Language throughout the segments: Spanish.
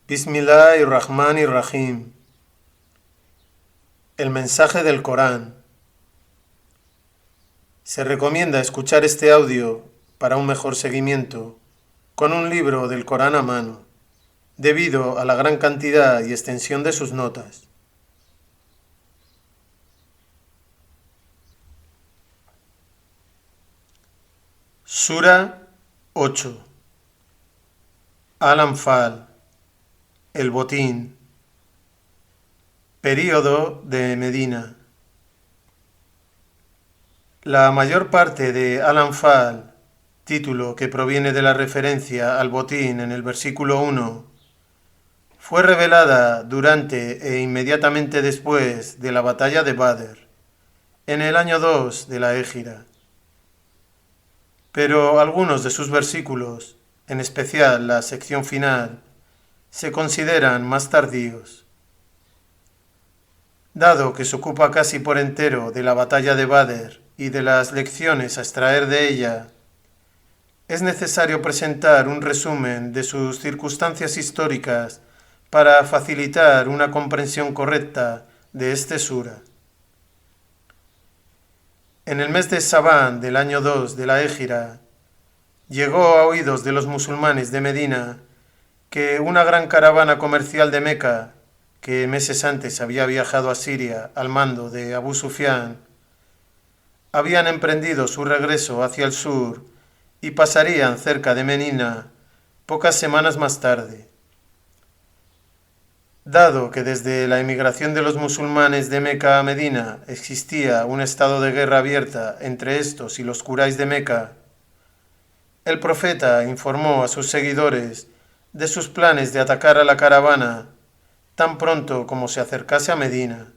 Bismillahirrahmanirrahim. El mensaje del Corán. Se recomienda escuchar este audio para un mejor seguimiento con un libro del Corán a mano, debido a la gran cantidad y extensión de sus notas. Sura 8. Al-Anfal. El botín. Período de Medina. La mayor parte de Al-Anfal, título que proviene de la referencia al botín en el versículo 1, fue revelada durante e inmediatamente después de la batalla de Badr, en el año 2 de la Égira. Pero algunos de sus versículos, en especial la sección final, se consideran más tardíos. Dado que se ocupa casi por entero de la batalla de Badr y de las lecciones a extraer de ella, es necesario presentar un resumen de sus circunstancias históricas para facilitar una comprensión correcta de este sura. En el mes de Sabán del año 2 de la Égira, llegó a oídos de los musulmanes de Medina que una gran caravana comercial de Meca, que meses antes había viajado a Siria al mando de Abu Sufyán, habían emprendido su regreso hacia el sur y pasarían cerca de Medina pocas semanas más tarde. Dado que desde la emigración de los musulmanes de Meca a Medina existía un estado de guerra abierta entre estos y los Quraysh de Meca, el profeta informó a sus seguidores de sus planes de atacar a la caravana tan pronto como se acercase a Medina.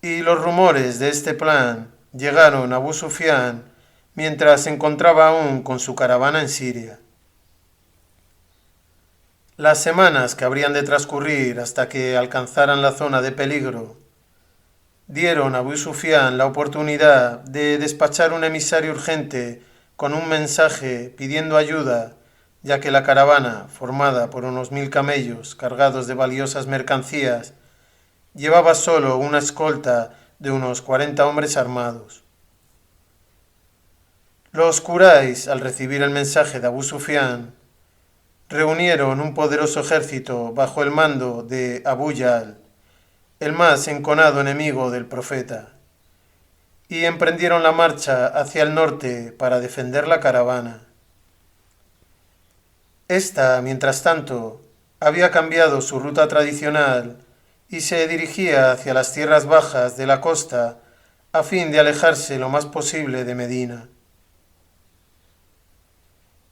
Y los rumores de este plan llegaron a Abu Sufyán mientras se encontraba aún con su caravana en Siria. Las semanas que habrían de transcurrir hasta que alcanzaran la zona de peligro dieron a Abu Sufyán la oportunidad de despachar un emisario urgente con un mensaje pidiendo ayuda, ya que la caravana, formada por unos 1000 camellos cargados de valiosas mercancías, llevaba solo una escolta de unos 40 hombres armados. Los Quraysh, al recibir el mensaje de Abu Sufyán, reunieron un poderoso ejército bajo el mando de Abu Jahl, el más enconado enemigo del profeta, y emprendieron la marcha hacia el norte para defender la caravana. Esta, mientras tanto, había cambiado su ruta tradicional y se dirigía hacia las tierras bajas de la costa a fin de alejarse lo más posible de Medina.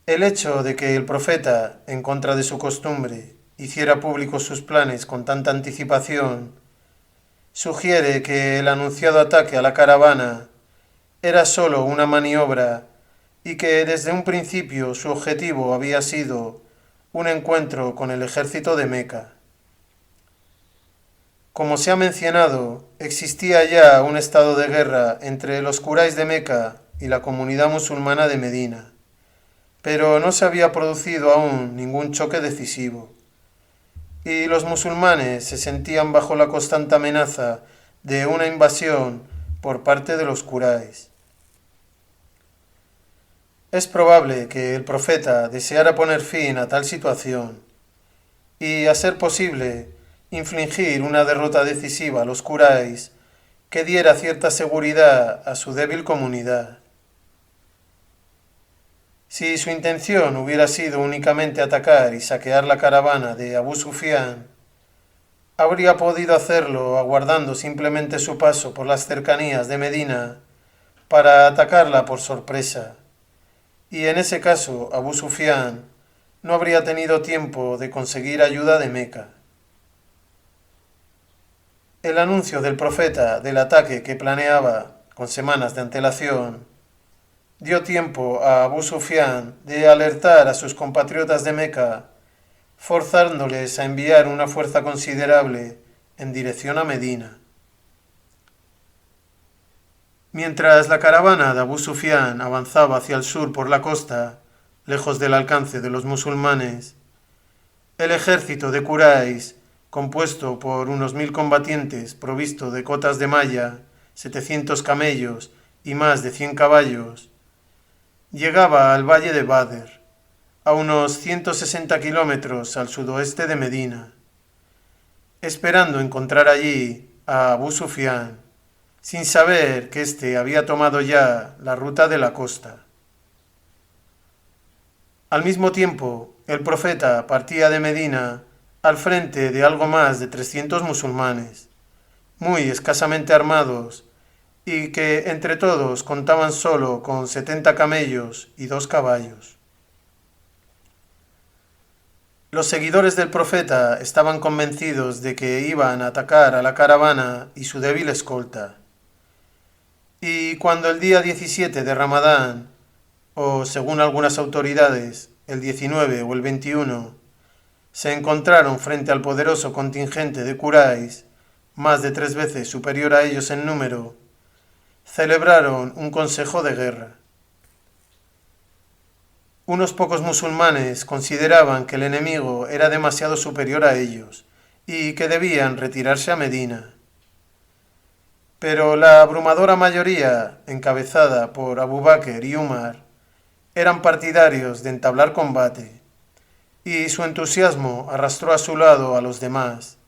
El hecho de que el profeta, en contra de su costumbre, hiciera públicos sus planes con tanta anticipación, sugiere que el anunciado ataque a la caravana era sólo una maniobra y que desde un principio su objetivo había sido un encuentro con el ejército de Meca. Como se ha mencionado, existía ya un estado de guerra entre los Quraysh de Meca y la comunidad musulmana de Medina, pero no se había producido aún ningún choque decisivo, y los musulmanes se sentían bajo la constante amenaza de una invasión por parte de los Quraysh. Es probable que el profeta deseara poner fin a tal situación y, a ser posible, infligir una derrota decisiva a los Quraysh que diera cierta seguridad a su débil comunidad. Si su intención hubiera sido únicamente atacar y saquear la caravana de Abu Sufyán, habría podido hacerlo aguardando simplemente su paso por las cercanías de Medina para atacarla por sorpresa, y en ese caso Abu Sufyán no habría tenido tiempo de conseguir ayuda de Meca. El anuncio del profeta del ataque que planeaba con semanas de antelación dio tiempo a Abu Sufyán de alertar a sus compatriotas de Meca, forzándoles a enviar una fuerza considerable en dirección a Medina. Mientras la caravana de Abu Sufyán avanzaba hacia el sur por la costa, lejos del alcance de los musulmanes, El ejército de Quraysh, compuesto por unos 1000 combatientes provisto de cotas de malla, 700 camellos y más de 100 caballos, llegaba al valle de Badr, a unos 160 kilómetros al sudoeste de Medina, esperando encontrar allí a Abu Sufyan, sin saber que éste había tomado ya la ruta de la costa. Al mismo tiempo, el profeta partía de Medina al frente de algo más de 300 musulmanes, muy escasamente armados, y que entre todos contaban solo con 70 camellos y 2 caballos. Los seguidores del profeta estaban convencidos de que iban a atacar a la caravana y su débil escolta. Y cuando el día 17 de Ramadán, o según algunas autoridades, el 19 o el 21, se encontraron frente al poderoso contingente de Quraysh, más de 3 veces superior a ellos en número, celebraron un consejo de guerra. Unos pocos musulmanes consideraban que el enemigo era demasiado superior a ellos y que debían retirarse a Medina. Pero la abrumadora mayoría, encabezada por Abu Bakr y Umar, eran partidarios de entablar combate, y su entusiasmo arrastró a su lado a los demás.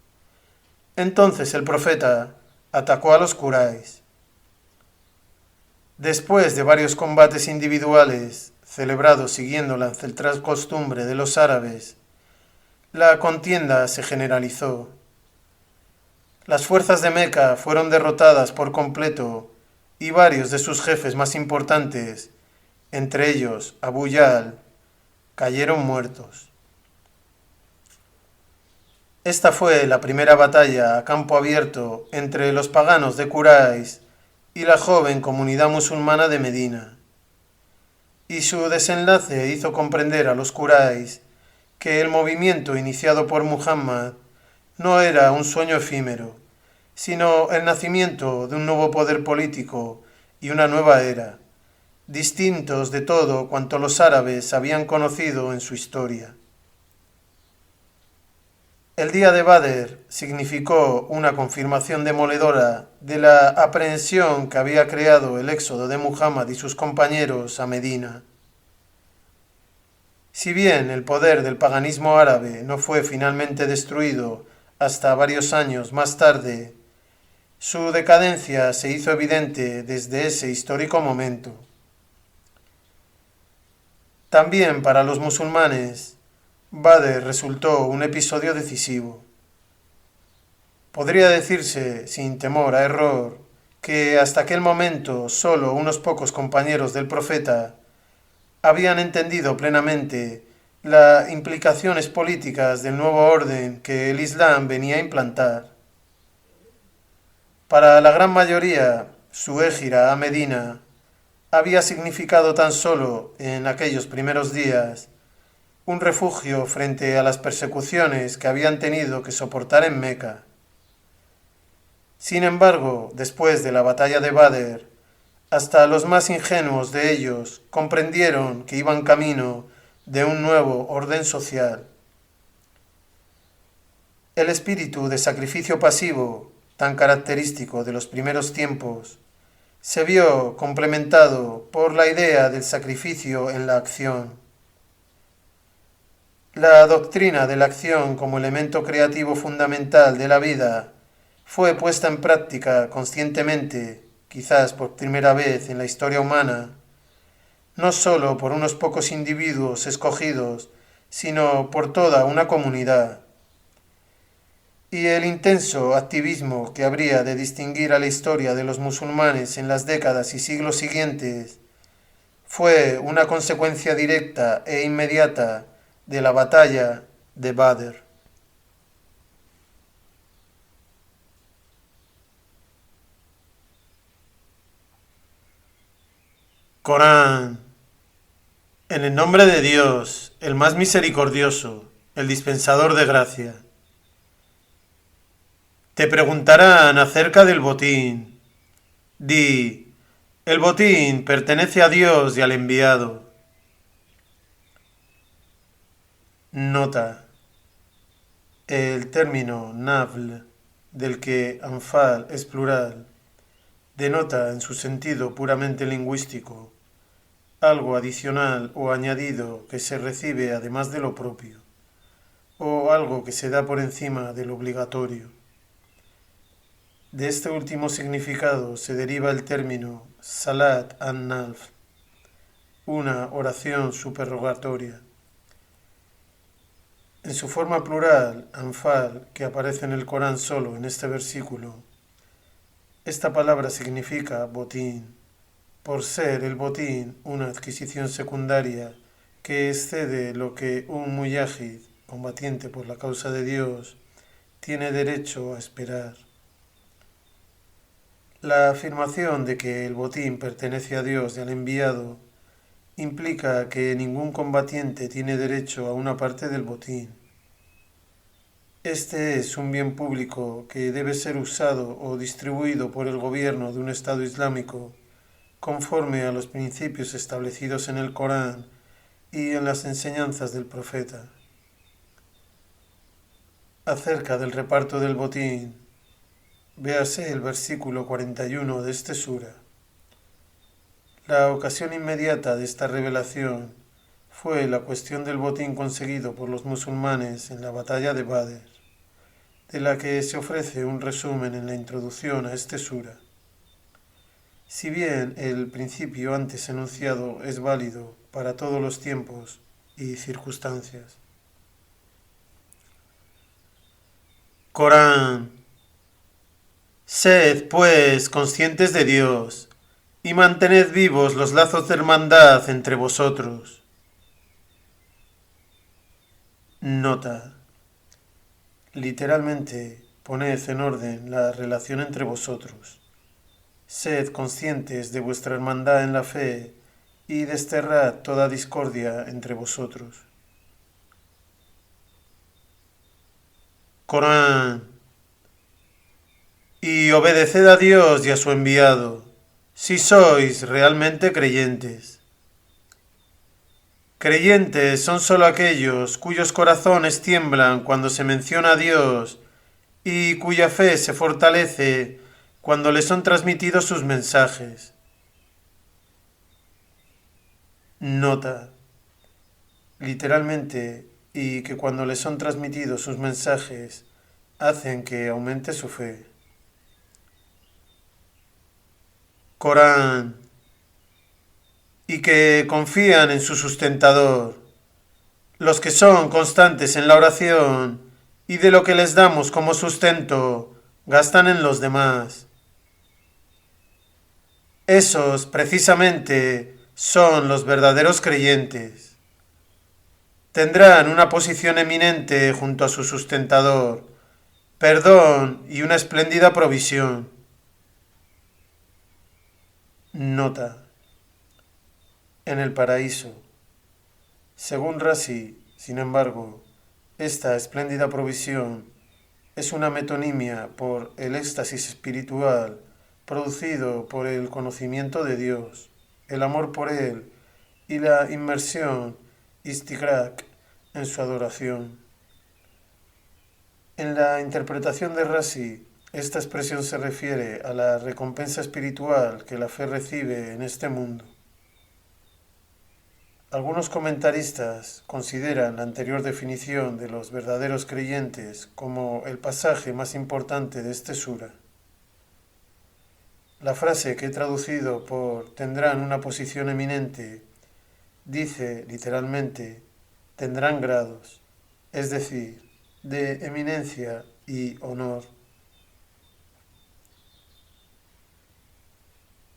Entonces el profeta atacó a los Quraysh. Después de varios combates individuales, celebrados siguiendo la ancestral costumbre de los árabes, la contienda se generalizó. Las fuerzas de Meca fueron derrotadas por completo y varios de sus jefes más importantes, entre ellos Abu Jahl, cayeron muertos. Esta fue la primera batalla a campo abierto entre los paganos de Quraysh y la joven comunidad musulmana de Medina. Y su desenlace hizo comprender a los Quraysh que el movimiento iniciado por Muhammad no era un sueño efímero, sino el nacimiento de un nuevo poder político y una nueva era, distintos de todo cuanto los árabes habían conocido en su historia. El día de Badr significó una confirmación demoledora de la aprehensión que había creado el éxodo de Muhammad y sus compañeros a Medina. Si bien el poder del paganismo árabe no fue finalmente destruido hasta varios años más tarde, su decadencia se hizo evidente desde ese histórico momento. También para los musulmanes, Badr resultó un episodio decisivo. Podría decirse, sin temor a error, que hasta aquel momento solo unos pocos compañeros del profeta habían entendido plenamente las implicaciones políticas del nuevo orden que el Islam venía a implantar. Para la gran mayoría, su égira a Medina había significado tan solo, en aquellos primeros días, un refugio frente a las persecuciones que habían tenido que soportar en Meca. Sin embargo, después de la batalla de Badr, hasta los más ingenuos de ellos comprendieron que iban camino de un nuevo orden social. El espíritu de sacrificio pasivo, tan característico de los primeros tiempos, se vio complementado por la idea del sacrificio en la acción. La doctrina de la acción como elemento creativo fundamental de la vida fue puesta en práctica conscientemente, quizás por primera vez en la historia humana, no sólo por unos pocos individuos escogidos, sino por toda una comunidad. Y el intenso activismo que habría de distinguir a la historia de los musulmanes en las décadas y siglos siguientes fue una consecuencia directa e inmediata de la batalla de Badr. Corán. En el nombre de Dios, el más misericordioso, el dispensador de gracia. Te preguntarán acerca del botín. Di, el botín pertenece a Dios y al enviado. Nota. El término nafl, del que anfal es plural, denota en su sentido puramente lingüístico algo adicional o añadido que se recibe además de lo propio, o algo que se da por encima del obligatorio. De este último significado se deriva el término salat an-nafl, una oración superrogatoria. En su forma plural, anfal, que aparece en el Corán solo en este versículo, esta palabra significa botín, por ser el botín una adquisición secundaria que excede lo que un muyahid, combatiente por la causa de Dios, tiene derecho a esperar. La afirmación de que el botín pertenece a Dios y al enviado implica que ningún combatiente tiene derecho a una parte del botín. Este es un bien público que debe ser usado o distribuido por el gobierno de un Estado islámico conforme a los principios establecidos en el Corán y en las enseñanzas del profeta. Acerca del reparto del botín, véase el versículo 41 de este sura. La ocasión inmediata de esta revelación fue la cuestión del botín conseguido por los musulmanes en la batalla de Badr, de la que se ofrece un resumen en la introducción a este sura. Si bien el principio antes enunciado es válido para todos los tiempos y circunstancias. Corán. Sed, pues, conscientes de Dios, y mantened vivos los lazos de hermandad entre vosotros. Nota. Literalmente, poned en orden la relación entre vosotros. Sed conscientes de vuestra hermandad en la fe y desterrad toda discordia entre vosotros. Corán. Y obedeced a Dios y a su enviado, si sois realmente creyentes. Creyentes son sólo aquellos cuyos corazones tiemblan cuando se menciona a Dios y cuya fe se fortalece cuando les son transmitidos sus mensajes. Nota. Literalmente, y que cuando les son transmitidos sus mensajes hacen que aumente su fe. Corán. Y que confían en su sustentador, los que son constantes en la oración y de lo que les damos como sustento, gastan en los demás. Esos, precisamente, son los verdaderos creyentes. Tendrán una posición eminente junto a su sustentador, perdón y una espléndida provisión. Nota. En el paraíso. Según Razi, sin embargo, esta espléndida provisión es una metonimia por el éxtasis espiritual producido por el conocimiento de Dios, el amor por Él y la inmersión istighraq en su adoración. En la interpretación de Razi, esta expresión se refiere a la recompensa espiritual que la fe recibe en este mundo. Algunos comentaristas consideran la anterior definición de los verdaderos creyentes como el pasaje más importante de este sura. La frase que he traducido por tendrán una posición eminente dice literalmente tendrán grados, es decir, de eminencia y honor.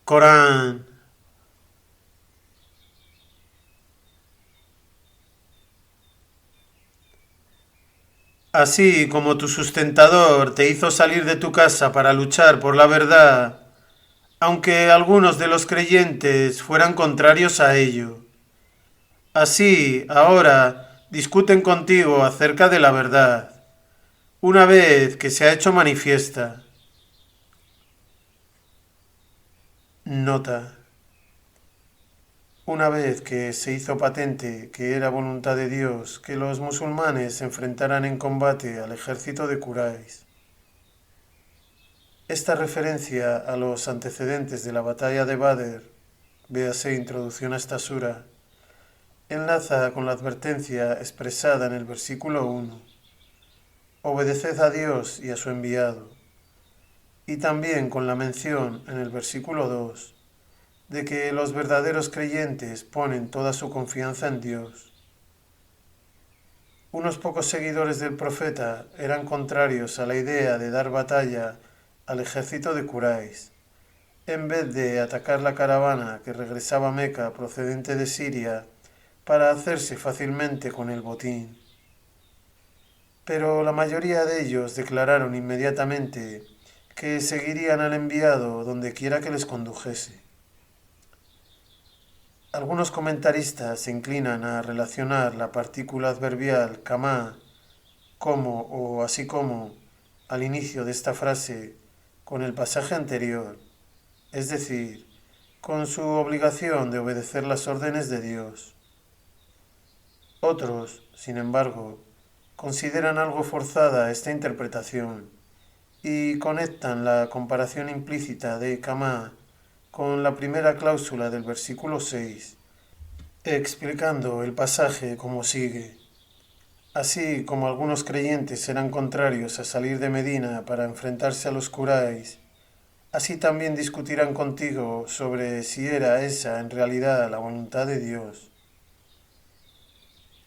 Corán. Así como tu sustentador te hizo salir de tu casa para luchar por la verdad, aunque algunos de los creyentes fueran contrarios a ello. Así, ahora, discuten contigo acerca de la verdad, una vez que se ha hecho manifiesta. Nota. Una vez que se hizo patente que era voluntad de Dios que los musulmanes se enfrentaran en combate al ejército de Quraysh. Esta referencia a los antecedentes de la batalla de Badr, véase introducción a esta sura, enlaza con la advertencia expresada en el versículo 1, obedeced a Dios y a su enviado, y también con la mención en el versículo 2, de que los verdaderos creyentes ponen toda su confianza en Dios. Unos pocos seguidores del profeta eran contrarios a la idea de dar batalla al ejército de Quraysh, en vez de atacar la caravana que regresaba a Meca procedente de Siria para hacerse fácilmente con el botín. Pero la mayoría de ellos declararon inmediatamente que seguirían al enviado donde quiera que les condujese. Algunos comentaristas se inclinan a relacionar la partícula adverbial kamá, como o así como, al inicio de esta frase con el pasaje anterior, es decir, con su obligación de obedecer las órdenes de Dios. Otros, sin embargo, consideran algo forzada esta interpretación y conectan la comparación implícita de kamá con la primera cláusula del versículo 6, explicando el pasaje como sigue. Así como algunos creyentes eran contrarios a salir de Medina para enfrentarse a los Quraysh, así también discutirán contigo sobre si era esa en realidad la voluntad de Dios.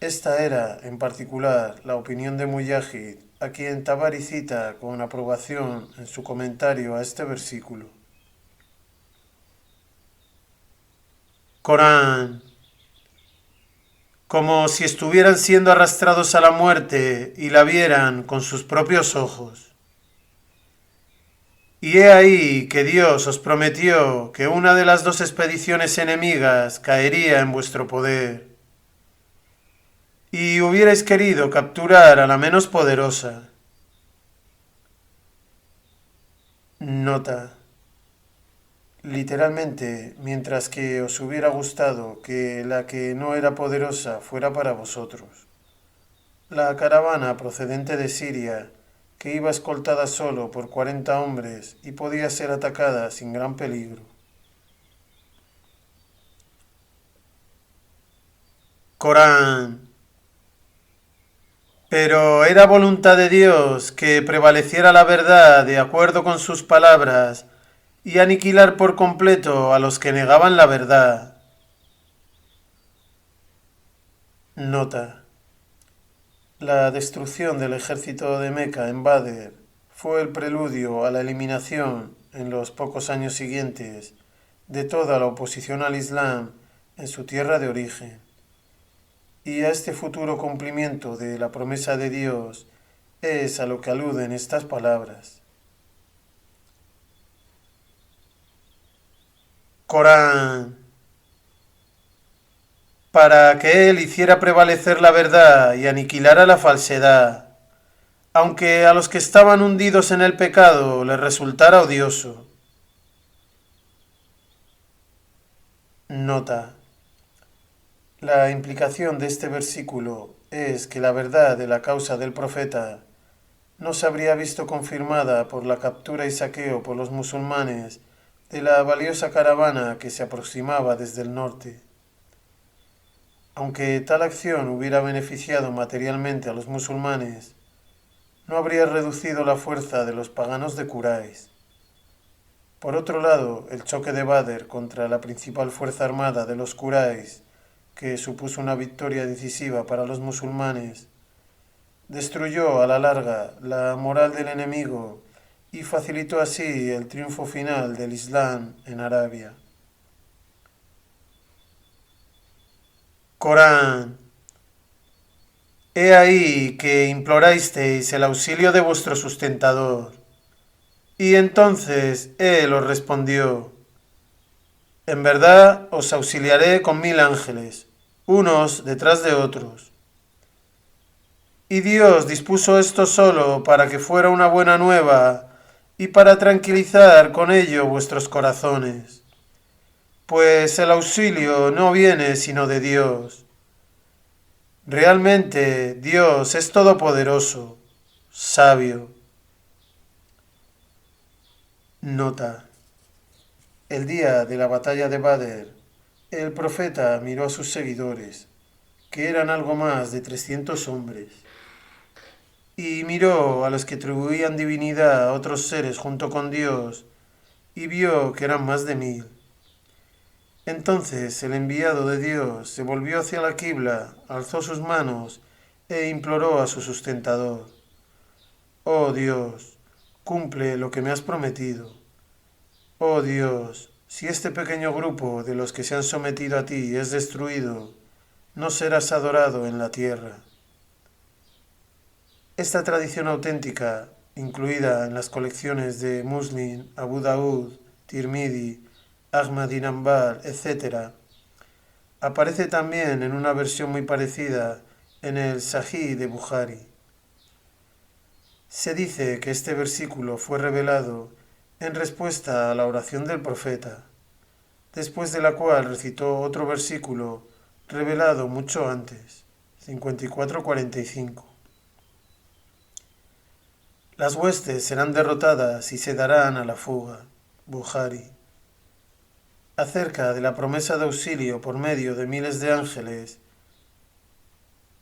Esta era, en particular, la opinión de Mujahid, a quien Tabari cita con aprobación en su comentario a este versículo. Corán. Como si estuvieran siendo arrastrados a la muerte y la vieran con sus propios ojos. Y he ahí que Dios os prometió que una de las dos expediciones enemigas caería en vuestro poder, y hubierais querido capturar a la menos poderosa. Nota. Literalmente, mientras que os hubiera gustado que la que no era poderosa fuera para vosotros. La caravana procedente de Siria, que iba escoltada solo por 40 hombres y podía ser atacada sin gran peligro. Corán. Pero era voluntad de Dios que prevaleciera la verdad de acuerdo con sus palabras y aniquilar por completo a los que negaban la verdad. Nota. La destrucción del ejército de Meca en Badr fue el preludio a la eliminación, en los pocos años siguientes, de toda la oposición al Islam en su tierra de origen. Y a este futuro cumplimiento de la promesa de Dios es a lo que aluden estas palabras. Corán. Para que Él hiciera prevalecer la verdad y aniquilara la falsedad, aunque a los que estaban hundidos en el pecado les resultara odioso. Nota. La implicación de este versículo es que la verdad de la causa del profeta no se habría visto confirmada por la captura y saqueo por los musulmanes de la valiosa caravana que se aproximaba desde el norte. Aunque tal acción hubiera beneficiado materialmente a los musulmanes, no habría reducido la fuerza de los paganos de Quraysh. Por otro lado, el choque de Badr contra la principal fuerza armada de los Quraysh, que supuso una victoria decisiva para los musulmanes, destruyó a la larga la moral del enemigo y facilitó así el triunfo final del Islam en Arabia. Corán. He ahí que implorasteis el auxilio de vuestro sustentador. Y entonces él os respondió: en verdad os auxiliaré con 1000 ángeles, unos detrás de otros. Y Dios dispuso esto solo para que fuera una buena nueva y para tranquilizar con ello vuestros corazones. pues el auxilio no viene sino de Dios. Realmente Dios es todopoderoso, sabio. Nota. El día de la batalla de Badr, el profeta miró a sus seguidores, que eran algo más de 300 hombres, y miró a los que atribuían divinidad a otros seres junto con Dios, y vio que eran más de 1000. Entonces el enviado de Dios se volvió hacia la quibla, alzó sus manos e imploró a su sustentador: Oh Dios, cumple lo que me has prometido. Oh Dios, si este pequeño grupo de los que se han sometido a ti es destruido, no serás adorado en la tierra. Esta tradición auténtica, incluida en las colecciones de Muslim, Abu Daud, Tirmidhi, Ahmad bin Hanbal, etc., aparece también en una versión muy parecida en el Sahih de Bukhari. Se dice que este versículo fue revelado en respuesta a la oración del profeta, después de la cual recitó otro versículo revelado mucho antes, 54:45. Las huestes serán derrotadas y se darán a la fuga. Bukhari. Acerca de la promesa de auxilio por medio de miles de ángeles,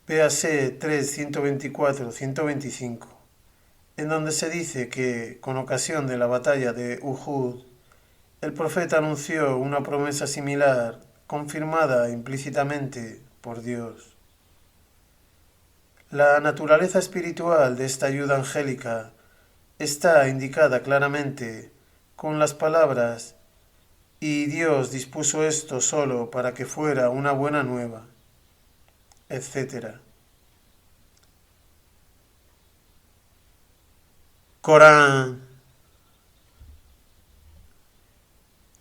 véase 3:124-125, en donde se dice que, con ocasión de la batalla de Uhud, el profeta anunció una promesa similar, confirmada implícitamente por Dios. La naturaleza espiritual de esta ayuda angélica está indicada claramente con las palabras: y Dios dispuso esto solo para que fuera una buena nueva, etc. Corán.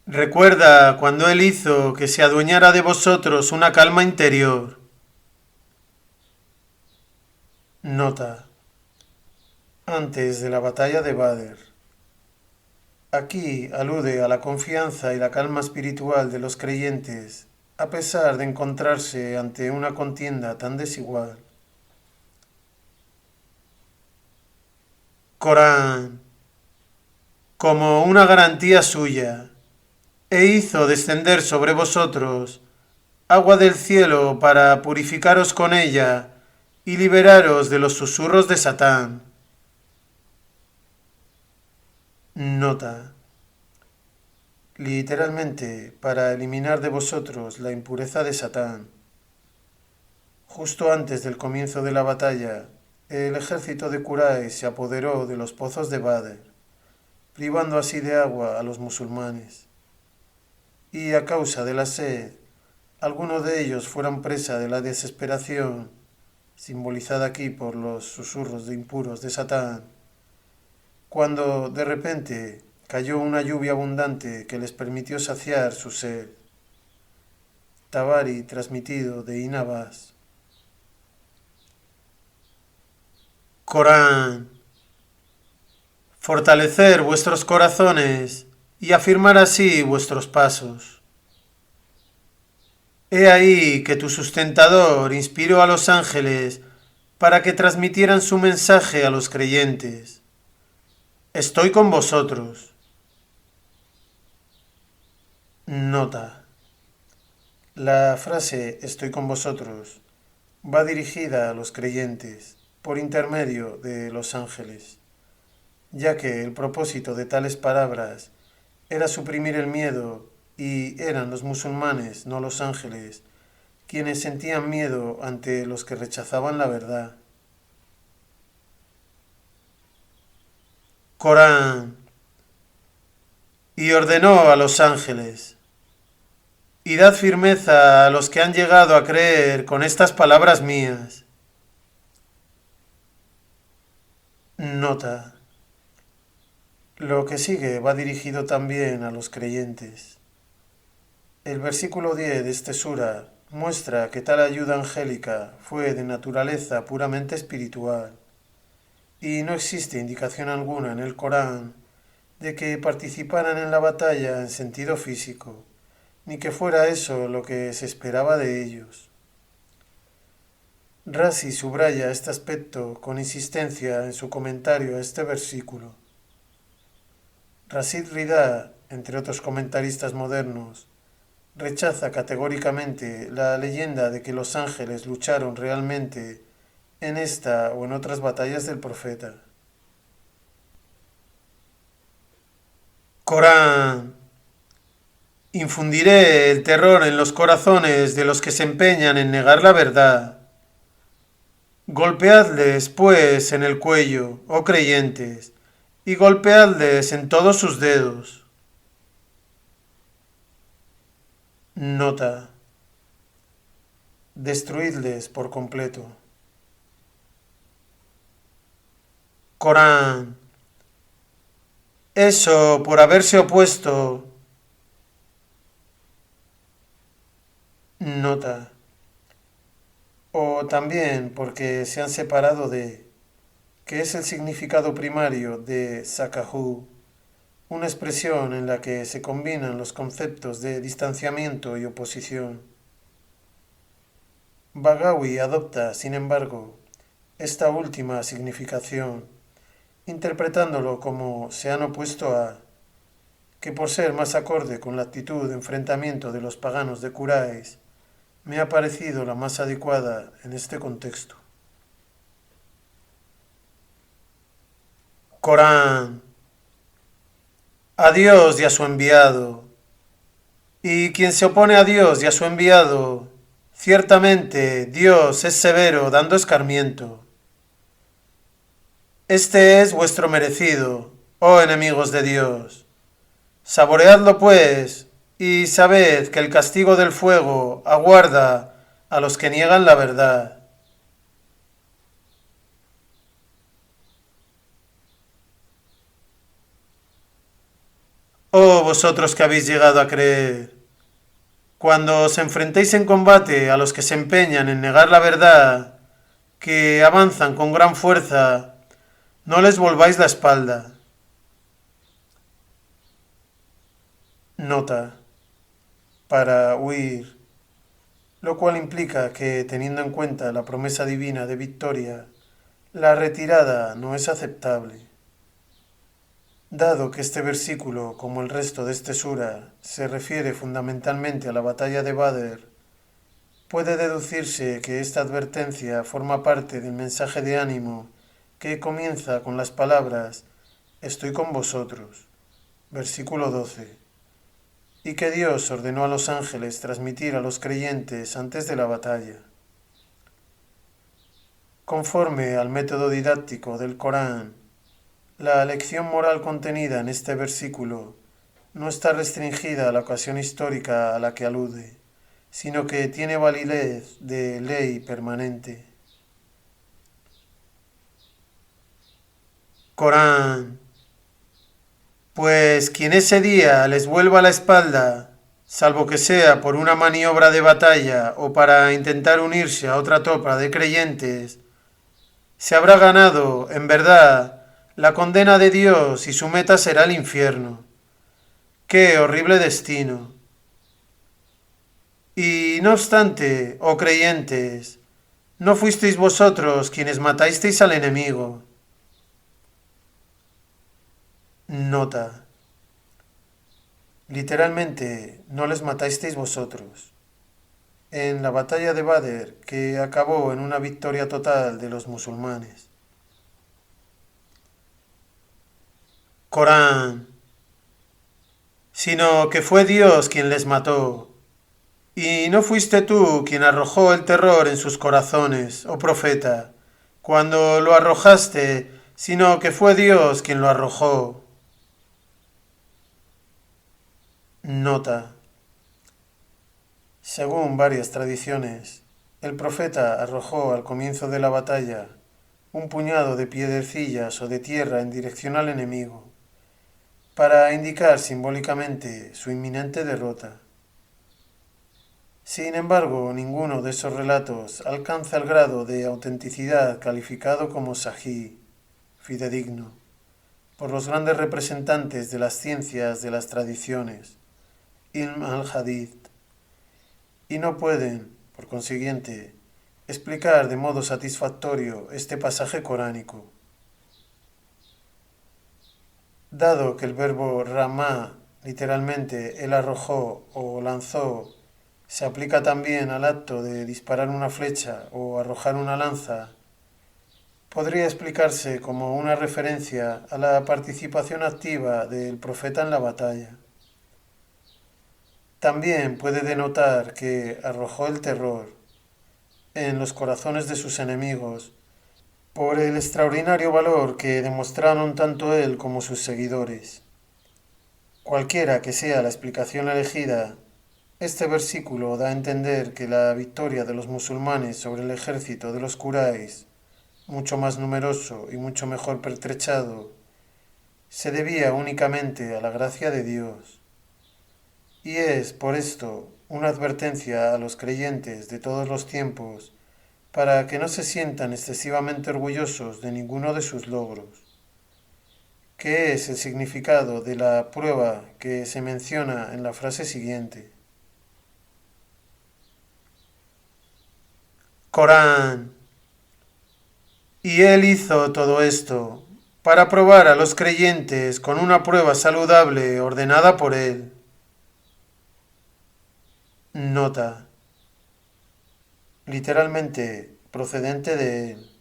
Recuerda cuando Él hizo que se adueñara de vosotros una calma interior. Nota. Antes de la batalla de Badr. Aquí alude a la confianza y la calma espiritual de los creyentes, a pesar de encontrarse ante una contienda tan desigual. Corán. Como una garantía suya, e hizo descender sobre vosotros agua del cielo para purificaros con ella y liberaros de los susurros de Satán. Nota. Literalmente, para eliminar de vosotros la impureza de Satán. Justo antes del comienzo de la batalla, el ejército de Quraysh se apoderó de los pozos de Badr, privando así de agua a los musulmanes. Y a causa de la sed, algunos de ellos fueron presa de la desesperación, simbolizada aquí por los susurros de impuros de Satán, cuando de repente cayó una lluvia abundante que les permitió saciar su sed. Tabari, transmitido de Ibn Abbas. Corán. Fortalecer vuestros corazones y afirmar así vuestros pasos. He ahí que tu sustentador inspiró a los ángeles para que transmitieran su mensaje a los creyentes. Estoy con vosotros. Nota. La frase estoy con vosotros va dirigida a los creyentes por intermedio de los ángeles, ya que el propósito de tales palabras era suprimir el miedo y eran los musulmanes, no los ángeles, quienes sentían miedo ante los que rechazaban la verdad. Corán. Y ordenó a los ángeles: y dad firmeza a los que han llegado a creer con estas palabras mías. Nota. Lo que sigue va dirigido también a los creyentes. El versículo 10 de este sura muestra que tal ayuda angélica fue de naturaleza puramente espiritual, y no existe indicación alguna en el Corán de que participaran en la batalla en sentido físico, ni que fuera eso lo que se esperaba de ellos. Razi subraya este aspecto con insistencia en su comentario a este versículo. Rashid Rida, entre otros comentaristas modernos, rechaza categóricamente la leyenda de que los ángeles lucharon realmente en esta o en otras batallas del profeta. Corán. Infundiré el terror en los corazones de los que se empeñan en negar la verdad. Golpeadles, pues, en el cuello, oh creyentes, y golpeadles en todos sus dedos. Nota. Destruidles por completo. Corán. Eso por haberse opuesto. Nota. O también porque se han separado de, que es el significado primario de Sakahu, una expresión en la que se combinan los conceptos de distanciamiento y oposición. Bagawi adopta, sin embargo, esta última significación, interpretándolo como se han opuesto a, que por ser más acorde con la actitud de enfrentamiento de los paganos de Quraysh, me ha parecido la más adecuada en este contexto. Corán. A Dios y a su enviado. Y quien se opone a Dios y a su enviado, ciertamente Dios es severo dando escarmiento. Este es vuestro merecido, oh enemigos de Dios. Saboreadlo pues, y sabed que el castigo del fuego aguarda a los que niegan la verdad. Oh vosotros que habéis llegado a creer, cuando os enfrentéis en combate a los que se empeñan en negar la verdad, que avanzan con gran fuerza, no les volváis la espalda. Nota. Para huir, lo cual implica que, teniendo en cuenta la promesa divina de victoria, la retirada no es aceptable. Dado que este versículo, como el resto de este sura, se refiere fundamentalmente a la batalla de Badr, puede deducirse que esta advertencia forma parte del mensaje de ánimo que comienza con las palabras «Estoy con vosotros», versículo 12, y que Dios ordenó a los ángeles transmitir a los creyentes antes de la batalla. Conforme al método didáctico del Corán, la lección moral contenida en este versículo no está restringida a la ocasión histórica a la que alude, sino que tiene validez de ley permanente. Corán. Pues quien ese día les vuelva la espalda, salvo que sea por una maniobra de batalla o para intentar unirse a otra tropa de creyentes, se habrá ganado, en verdad, la condena de Dios y su meta será el infierno. ¡Qué horrible destino! Y no obstante, oh creyentes, no fuisteis vosotros quienes matasteis al enemigo. Nota. Literalmente, no les matasteis vosotros. En la batalla de Badr, que acabó en una victoria total de los musulmanes. Corán. Sino que fue Dios quien les mató. Y no fuiste tú quien arrojó el terror en sus corazones, oh profeta, cuando lo arrojaste, sino que fue Dios quien lo arrojó. Nota. Según varias tradiciones, el profeta arrojó al comienzo de la batalla un puñado de piedrecillas o de tierra en dirección al enemigo, para indicar simbólicamente su inminente derrota. Sin embargo, ninguno de esos relatos alcanza el grado de autenticidad calificado como sahih, fidedigno, por los grandes representantes de las ciencias de las tradiciones, ilm al-hadith, y no pueden, por consiguiente, explicar de modo satisfactorio este pasaje coránico. Dado que el verbo ramá, literalmente él arrojó o lanzó, se aplica también al acto de disparar una flecha o arrojar una lanza, podría explicarse como una referencia a la participación activa del profeta en la batalla. También puede denotar que arrojó el terror en los corazones de sus enemigos por el extraordinario valor que demostraron tanto él como sus seguidores. Cualquiera que sea la explicación elegida, este versículo da a entender que la victoria de los musulmanes sobre el ejército de los Quraysh, mucho más numeroso y mucho mejor pertrechado, se debía únicamente a la gracia de Dios. Y es, por esto, una advertencia a los creyentes de todos los tiempos para que no se sientan excesivamente orgullosos de ninguno de sus logros. ¿Qué es el significado de la prueba que se menciona en la frase siguiente? Corán. Y él hizo todo esto para probar a los creyentes con una prueba saludable ordenada por él. Nota. Literalmente procedente de él.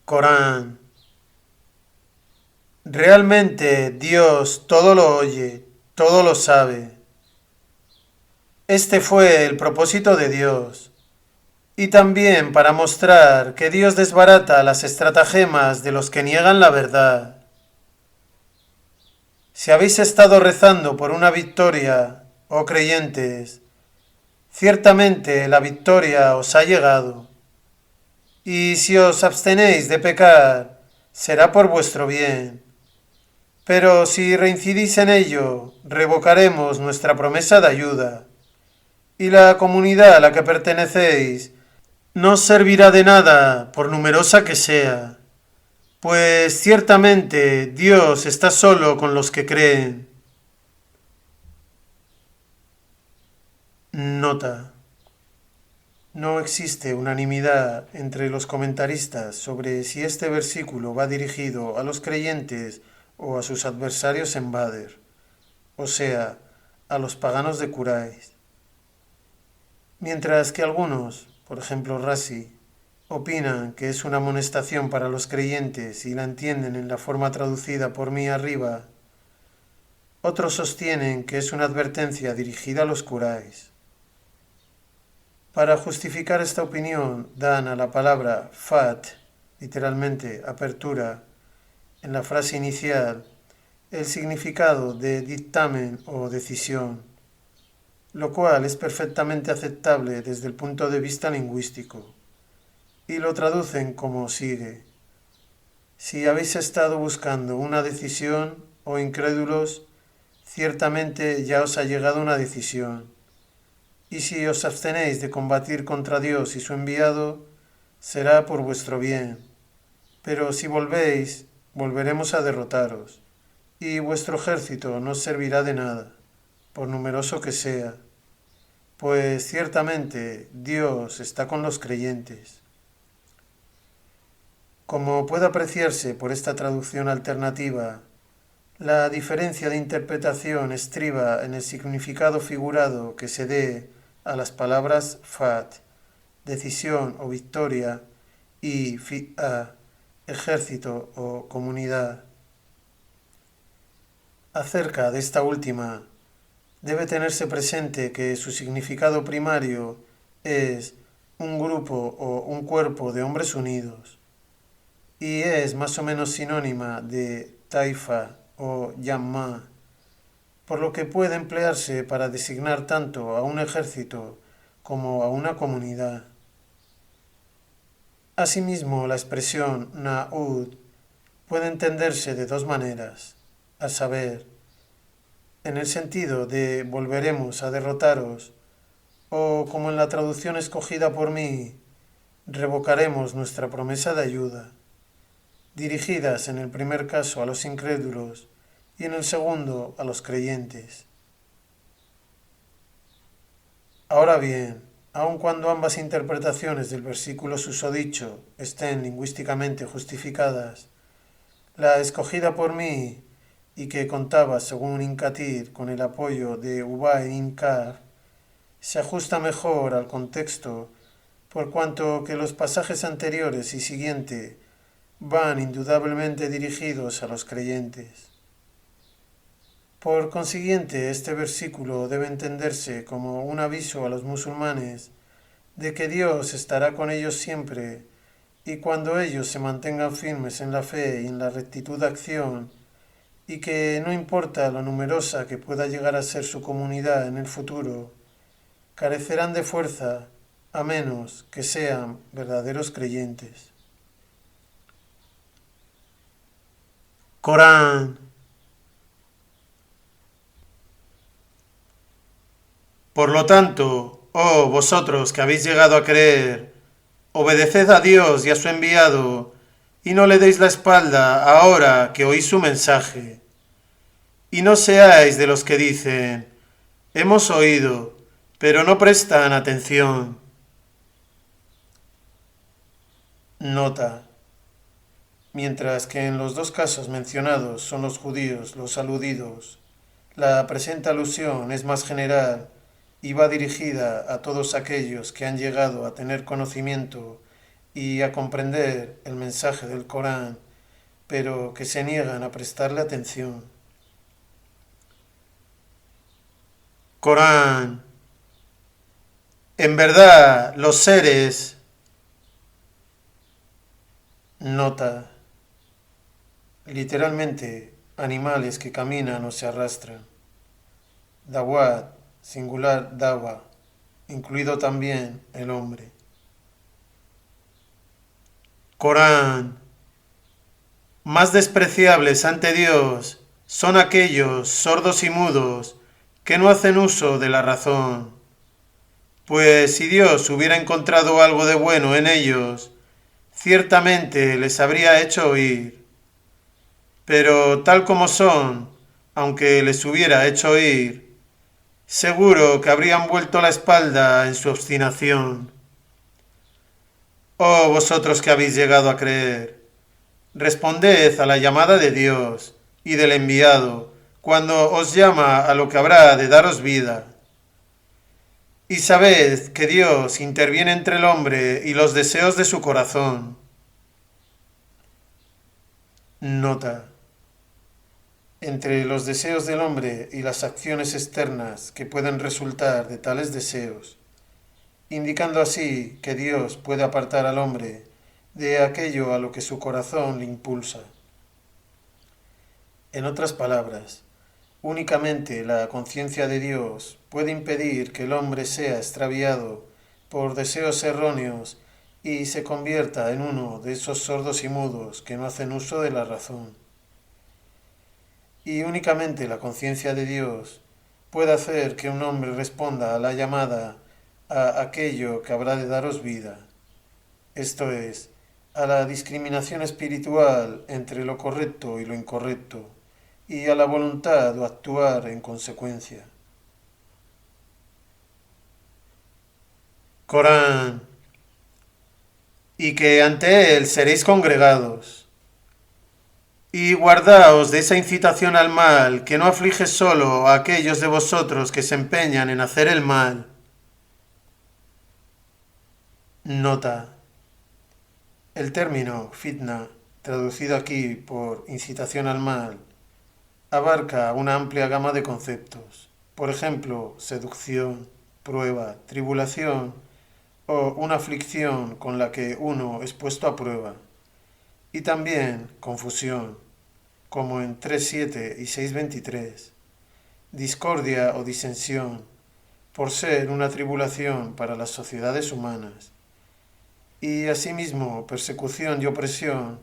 Corán. Realmente Dios todo lo oye, todo lo sabe. Este fue el propósito de Dios. Y también para mostrar que Dios desbarata las estratagemas de los que niegan la verdad. Si habéis estado rezando por una victoria, oh creyentes, ciertamente la victoria os ha llegado. Y si os abstenéis de pecar, será por vuestro bien. Pero si reincidís en ello, revocaremos nuestra promesa de ayuda. Y la comunidad a la que pertenecéis no os servirá de nada, por numerosa que sea. Pues ciertamente Dios está solo con los que creen. Nota. No existe unanimidad entre los comentaristas sobre si este versículo va dirigido a los creyentes o a sus adversarios en Badr, o sea, a los paganos de Quraysh. Mientras que algunos, por ejemplo Razi, opinan que es una amonestación para los creyentes y la entienden en la forma traducida por mí arriba, otros sostienen que es una advertencia dirigida a los Quraysh. Para justificar esta opinión dan a la palabra fat, literalmente apertura, en la frase inicial, el significado de dictamen o decisión, lo cual es perfectamente aceptable desde el punto de vista lingüístico, y lo traducen como sigue. Si habéis estado buscando una decisión, oh incrédulos, ciertamente ya os ha llegado una decisión. Y si os abstenéis de combatir contra Dios y su enviado, será por vuestro bien. Pero si volvéis, volveremos a derrotaros, y vuestro ejército no os servirá de nada, por numeroso que sea, pues ciertamente Dios está con los creyentes. Como puede apreciarse por esta traducción alternativa, la diferencia de interpretación estriba en el significado figurado que se dé a las palabras fat, decisión o victoria, y fi'a, ejército o comunidad. Acerca de esta última, debe tenerse presente que su significado primario es un grupo o un cuerpo de hombres unidos, y es más o menos sinónima de taifa o yamma, por lo que puede emplearse para designar tanto a un ejército como a una comunidad. Asimismo, la expresión na'ud puede entenderse de dos maneras, a saber, en el sentido de volveremos a derrotaros, o como en la traducción escogida por mí, revocaremos nuestra promesa de ayuda, dirigidas en el primer caso a los incrédulos y en el segundo a los creyentes. Ahora bien, aun cuando ambas interpretaciones del versículo susodicho estén lingüísticamente justificadas, la escogida por mí y que contaba, según Incatir, con el apoyo de Ubay Inkar, se ajusta mejor al contexto, por cuanto que los pasajes anteriores y siguiente van indudablemente dirigidos a los creyentes. Por consiguiente, este versículo debe entenderse como un aviso a los musulmanes de que Dios estará con ellos siempre, y cuando ellos se mantengan firmes en la fe y en la rectitud de acción, y que no importa lo numerosa que pueda llegar a ser su comunidad en el futuro, carecerán de fuerza a menos que sean verdaderos creyentes. Corán. Por lo tanto, oh vosotros que habéis llegado a creer, obedeced a Dios y a su enviado, y no le deis la espalda ahora que oís su mensaje. Y no seáis de los que dicen, hemos oído, pero no prestan atención. Nota. Mientras que en los dos casos mencionados son los judíos los aludidos, la presente alusión es más general y va dirigida a todos aquellos que han llegado a tener conocimiento y a comprender el mensaje del Corán, pero que se niegan a prestarle atención. Corán. En verdad, los seres... Nota. Literalmente, animales que caminan o se arrastran. Dawat, singular dawa, incluido también el hombre. Corán. Más despreciables ante Dios son aquellos sordos y mudos que no hacen uso de la razón. Pues si Dios hubiera encontrado algo de bueno en ellos, ciertamente les habría hecho oír. Pero tal como son, aunque les hubiera hecho oír, seguro que habrían vuelto la espalda en su obstinación. Oh vosotros que habéis llegado a creer, responded a la llamada de Dios y del enviado cuando os llama a lo que habrá de daros vida. Y sabed que Dios interviene entre el hombre y los deseos de su corazón. Nota. Entre los deseos del hombre y las acciones externas que pueden resultar de tales deseos, indicando así que Dios puede apartar al hombre de aquello a lo que su corazón le impulsa. En otras palabras, únicamente la conciencia de Dios puede impedir que el hombre sea extraviado por deseos erróneos y se convierta en uno de esos sordos y mudos que no hacen uso de la razón. Y únicamente la conciencia de Dios puede hacer que un hombre responda a la llamada a aquello que habrá de daros vida, esto es, a la discriminación espiritual entre lo correcto y lo incorrecto, y a la voluntad o actuar en consecuencia. Corán. Y que ante él seréis congregados. Y guardaos de esa incitación al mal que no aflige solo a aquellos de vosotros que se empeñan en hacer el mal. Nota. El término fitna, traducido aquí por incitación al mal, abarca una amplia gama de conceptos. Por ejemplo, seducción, prueba, tribulación o una aflicción con la que uno es puesto a prueba. Y también confusión, como en 3.7 y 6.23, discordia o disensión, por ser una tribulación para las sociedades humanas, y asimismo persecución y opresión,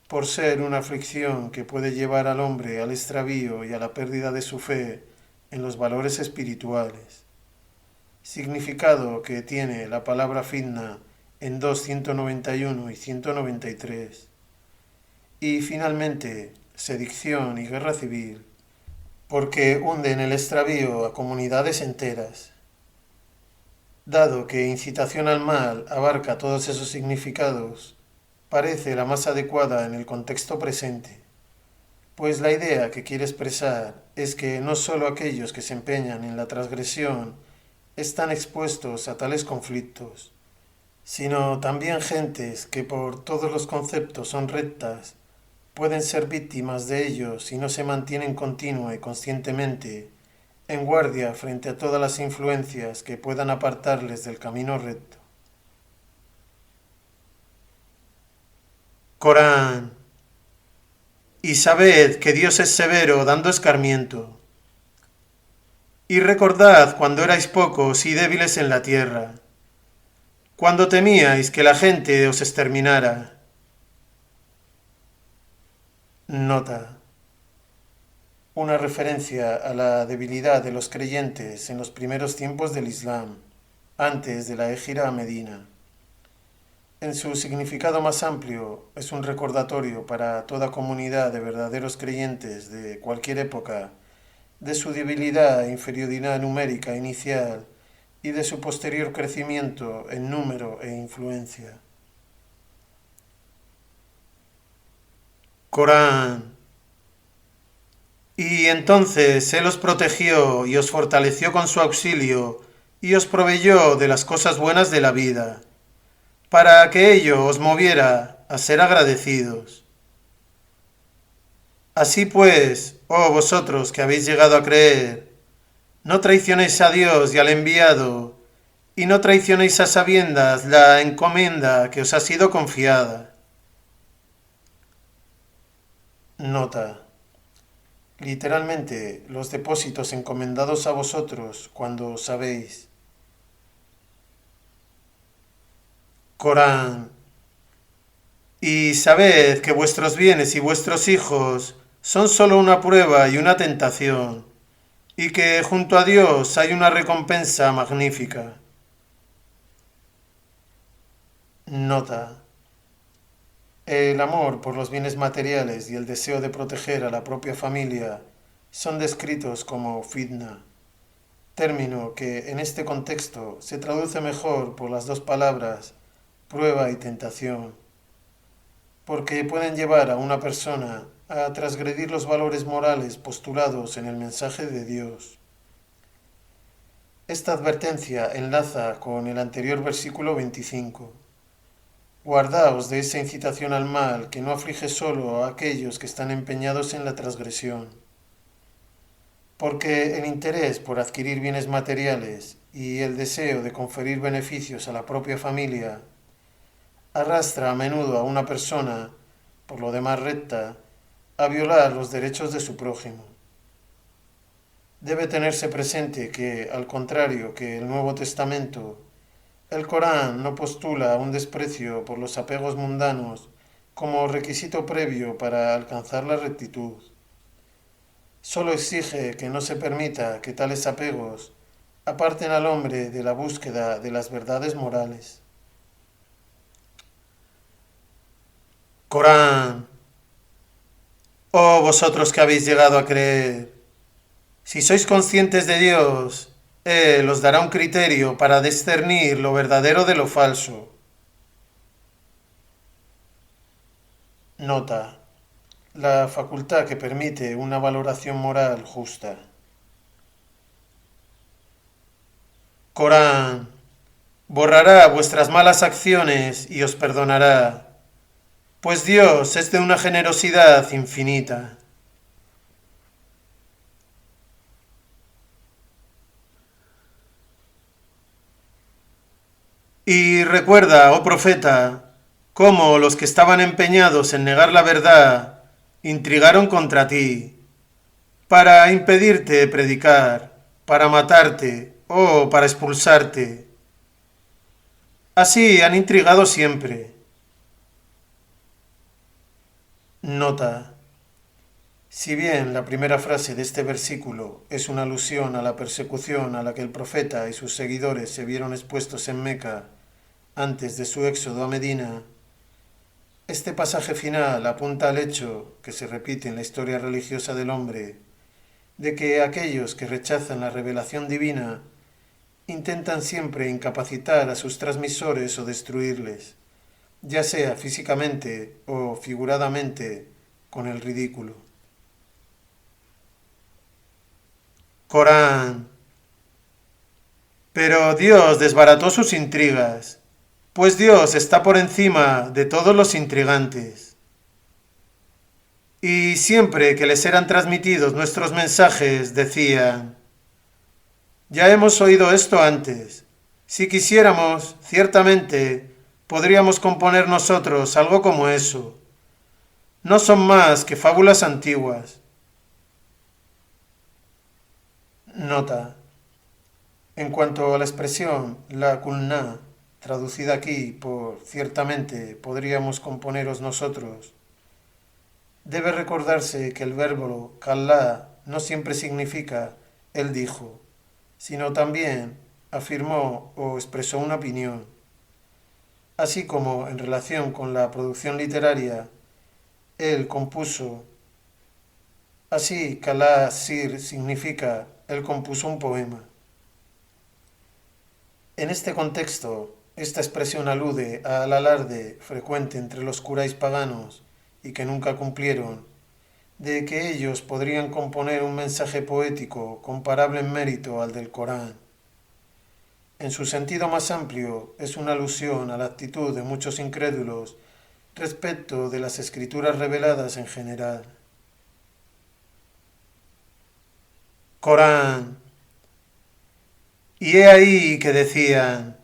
por ser una aflicción que puede llevar al hombre al extravío y a la pérdida de su fe en los valores espirituales. Significado que tiene la palabra fitna en 2.191 y 193. Y finalmente, sedición y guerra civil, porque hunde en el extravío a comunidades enteras. Dado que incitación al mal abarca todos esos significados, parece la más adecuada en el contexto presente, pues la idea que quiere expresar es que no sólo aquellos que se empeñan en la transgresión están expuestos a tales conflictos, sino también gentes que por todos los conceptos son rectas, pueden ser víctimas de ellos si no se mantienen continua y conscientemente en guardia frente a todas las influencias que puedan apartarles del camino recto. Corán. Y sabed que Dios es severo dando escarmiento. Y recordad cuando erais pocos y débiles en la tierra, cuando temíais que la gente os exterminara. Nota. Una referencia a la debilidad de los creyentes en los primeros tiempos del Islam, antes de la Égira a Medina. En su significado más amplio, es un recordatorio para toda comunidad de verdaderos creyentes de cualquier época de su debilidad e inferioridad numérica inicial y de su posterior crecimiento en número e influencia. Corán. Y entonces Él os protegió y os fortaleció con su auxilio y os proveyó de las cosas buenas de la vida, para que ello os moviera a ser agradecidos. Así pues, oh vosotros que habéis llegado a creer, no traicionéis a Dios y al enviado, y no traicionéis a sabiendas la encomienda que os ha sido confiada. Nota. Literalmente, los depósitos encomendados a vosotros cuando sabéis. Corán. Y sabed que vuestros bienes y vuestros hijos son sólo una prueba y una tentación, y que junto a Dios hay una recompensa magnífica. Nota. El amor por los bienes materiales y el deseo de proteger a la propia familia son descritos como fitna, término que en este contexto se traduce mejor por las dos palabras prueba y tentación, porque pueden llevar a una persona a transgredir los valores morales postulados en el mensaje de Dios. Esta advertencia enlaza con el anterior versículo 25. Guardaos de esa incitación al mal que no aflige solo a aquellos que están empeñados en la transgresión. Porque el interés por adquirir bienes materiales y el deseo de conferir beneficios a la propia familia arrastra a menudo a una persona, por lo demás recta, a violar los derechos de su prójimo. Debe tenerse presente que, al contrario que el Nuevo Testamento, el Corán no postula un desprecio por los apegos mundanos como requisito previo para alcanzar la rectitud. Solo exige que no se permita que tales apegos aparten al hombre de la búsqueda de las verdades morales. Corán. Oh vosotros que habéis llegado a creer, si sois conscientes de Dios, Él os dará un criterio para discernir lo verdadero de lo falso. Nota. La facultad que permite una valoración moral justa. Corán. Borrará vuestras malas acciones y os perdonará, pues Dios es de una generosidad infinita. Y recuerda, oh profeta, cómo los que estaban empeñados en negar la verdad intrigaron contra ti, para impedirte predicar, para matarte o para expulsarte. Así han intrigado siempre. Nota. Si bien la primera frase de este versículo es una alusión a la persecución a la que el profeta y sus seguidores se vieron expuestos en Meca antes de su éxodo a Medina, este pasaje final apunta al hecho, que se repite en la historia religiosa del hombre, de que aquellos que rechazan la revelación divina intentan siempre incapacitar a sus transmisores o destruirles, ya sea físicamente o figuradamente, con el ridículo. Corán. Pero Dios desbarató sus intrigas, pues Dios está por encima de todos los intrigantes. Y siempre que les eran transmitidos nuestros mensajes, decían: ya hemos oído esto antes. Si quisiéramos, ciertamente, podríamos componer nosotros algo como eso. No son más que fábulas antiguas. Nota. En cuanto a la expresión la kulna, traducida aquí por ciertamente podríamos componeros nosotros, debe recordarse que el verbo kallá no siempre significa él dijo, sino también afirmó o expresó una opinión. Así como en relación con la producción literaria, él compuso. Así, kallá sir significa él compuso un poema. En este contexto, esta expresión alude al alarde frecuente entre los curáis paganos y que nunca cumplieron, de que ellos podrían componer un mensaje poético comparable en mérito al del Corán. En su sentido más amplio, es una alusión a la actitud de muchos incrédulos respecto de las escrituras reveladas en general. Corán. Y he ahí que decían: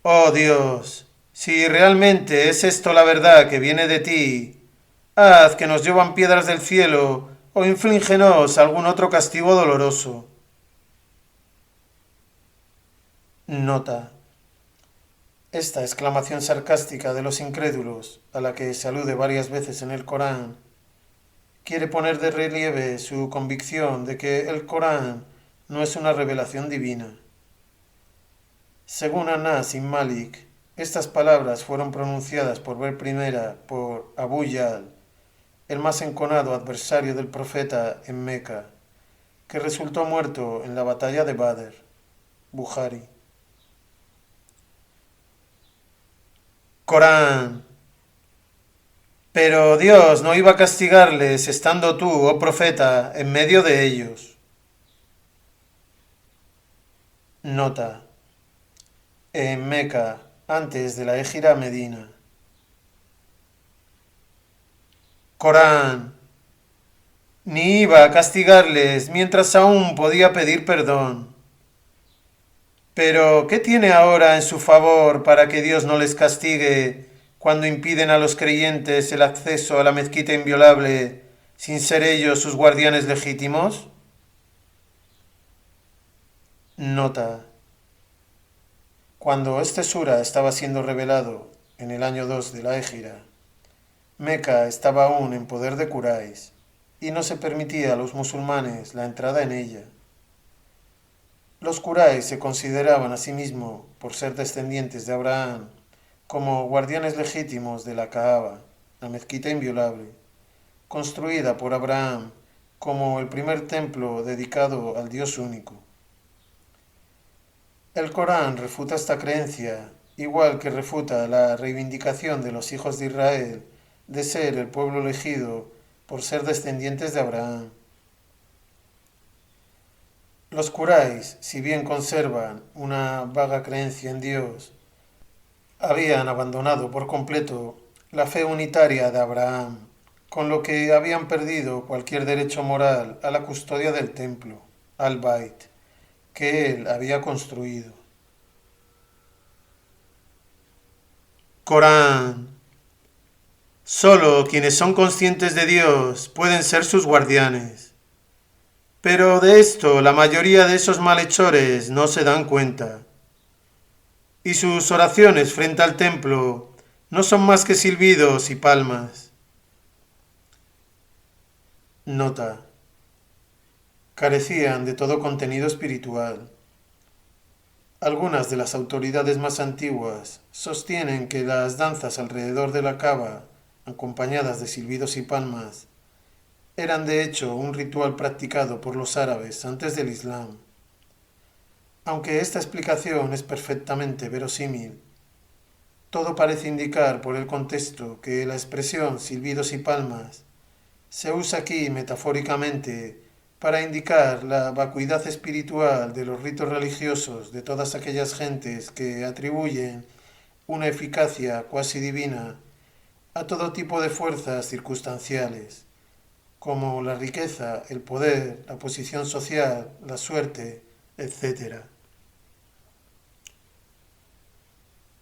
oh Dios, si realmente es esto la verdad que viene de ti, haz que nos llevan piedras del cielo o inflíngenos algún otro castigo doloroso. Nota. Esta exclamación sarcástica de los incrédulos, a la que se alude varias veces en el Corán, quiere poner de relieve su convicción de que el Corán no es una revelación divina. Según Anas ibn Malik, estas palabras fueron pronunciadas por vez primera por Abu Jahl, el más enconado adversario del profeta en Meca, que resultó muerto en la batalla de Badr. Bukhari. Corán. Pero Dios no iba a castigarles estando tú, oh profeta, en medio de ellos. Nota. En Meca, antes de la Égira a Medina. Corán. Ni iba a castigarles mientras aún podía pedir perdón. Pero, ¿qué tiene ahora en su favor para que Dios no les castigue cuando impiden a los creyentes el acceso a la mezquita inviolable sin ser ellos sus guardianes legítimos? Nota. Cuando este sura estaba siendo revelado en el año 2 de la Égira, Meca estaba aún en poder de Quraysh y no se permitía a los musulmanes la entrada en ella. Los Quraysh se consideraban a sí mismos, por ser descendientes de Abraham, como guardianes legítimos de la Kaaba, la mezquita inviolable, construida por Abraham como el primer templo dedicado al Dios único. El Corán refuta esta creencia, igual que refuta la reivindicación de los hijos de Israel de ser el pueblo elegido por ser descendientes de Abraham. Los Quraysh, si bien conservan una vaga creencia en Dios, habían abandonado por completo la fe unitaria de Abraham, con lo que habían perdido cualquier derecho moral a la custodia del templo, al-Bayt, que él había construido. Corán. Solo quienes son conscientes de Dios pueden ser sus guardianes. Pero de esto la mayoría de esos malhechores no se dan cuenta. Y sus oraciones frente al templo no son más que silbidos y palmas. Nota. Carecían de todo contenido espiritual. Algunas de las autoridades más antiguas sostienen que las danzas alrededor de la Kaaba, acompañadas de silbidos y palmas, eran de hecho un ritual practicado por los árabes antes del Islam. Aunque esta explicación es perfectamente verosímil, todo parece indicar por el contexto que la expresión silbidos y palmas se usa aquí metafóricamente para indicar la vacuidad espiritual de los ritos religiosos de todas aquellas gentes que atribuyen una eficacia cuasi divina a todo tipo de fuerzas circunstanciales, como la riqueza, el poder, la posición social, la suerte, etc.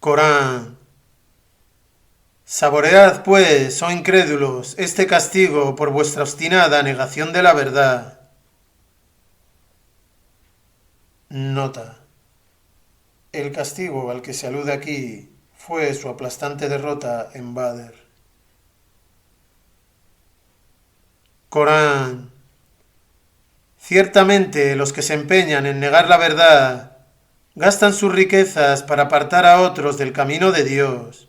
Corán. Saboread, pues, oh incrédulos, este castigo por vuestra obstinada negación de la verdad. Nota. El castigo al que se alude aquí fue su aplastante derrota en Badr. Corán. Ciertamente los que se empeñan en negar la verdad gastan sus riquezas para apartar a otros del camino de Dios,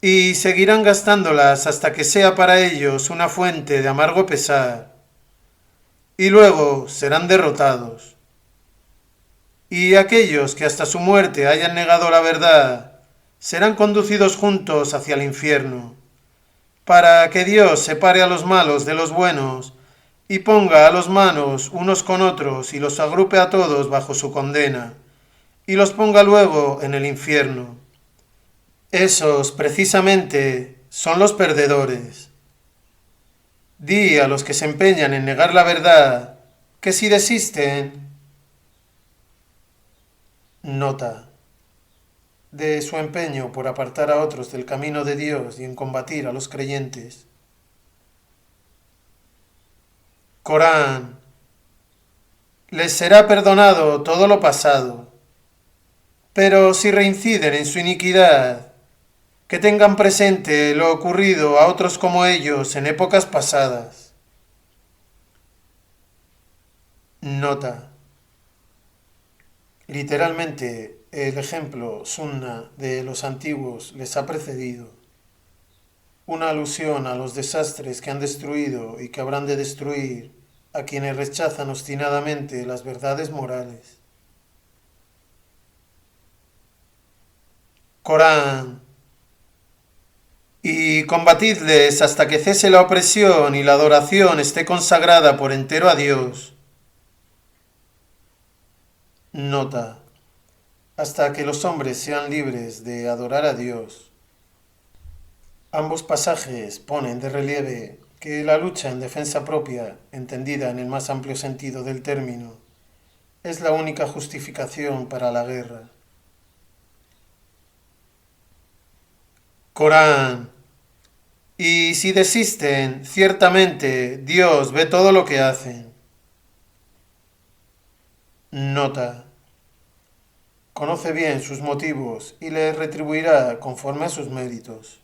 y seguirán gastándolas hasta que sea para ellos una fuente de amargo pesar, y luego serán derrotados. Y aquellos que hasta su muerte hayan negado la verdad serán conducidos juntos hacia el infierno, para que Dios separe a los malos de los buenos y ponga a los malos unos con otros y los agrupe a todos bajo su condena, y los ponga luego en el infierno. Esos, precisamente, son los perdedores. Di a los que se empeñan en negar la verdad que si desisten. Nota. De su empeño por apartar a otros del camino de Dios y en combatir a los creyentes. Corán. Les será perdonado todo lo pasado, pero si reinciden en su iniquidad, que tengan presente lo ocurrido a otros como ellos en épocas pasadas. Nota. Literalmente, el ejemplo sunna de los antiguos les ha precedido. Una alusión a los desastres que han destruido y que habrán de destruir a quienes rechazan obstinadamente las verdades morales. Corán. Y combatidles hasta que cese la opresión y la adoración esté consagrada por entero a Dios. Nota. Hasta que los hombres sean libres de adorar a Dios. Ambos pasajes ponen de relieve que la lucha en defensa propia, entendida en el más amplio sentido del término, es la única justificación para la guerra. Corán. Y si desisten, ciertamente Dios ve todo lo que hacen. Nota. Conoce bien sus motivos y les retribuirá conforme a sus méritos.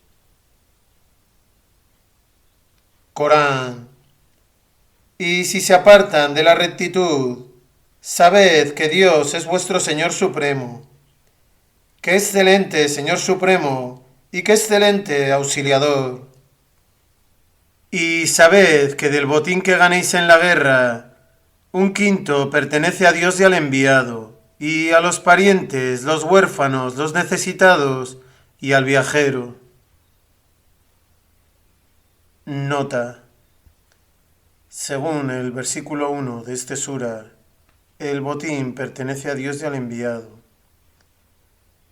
Corán. Y si se apartan de la rectitud, sabed que Dios es vuestro Señor Supremo. ¡Qué excelente Señor Supremo y qué excelente auxiliador! Y sabed que del botín que ganéis en la guerra, un quinto pertenece a Dios y al enviado, y a los parientes, los huérfanos, los necesitados y al viajero. Nota. Según el versículo 1 de este sura, el botín pertenece a Dios y al enviado.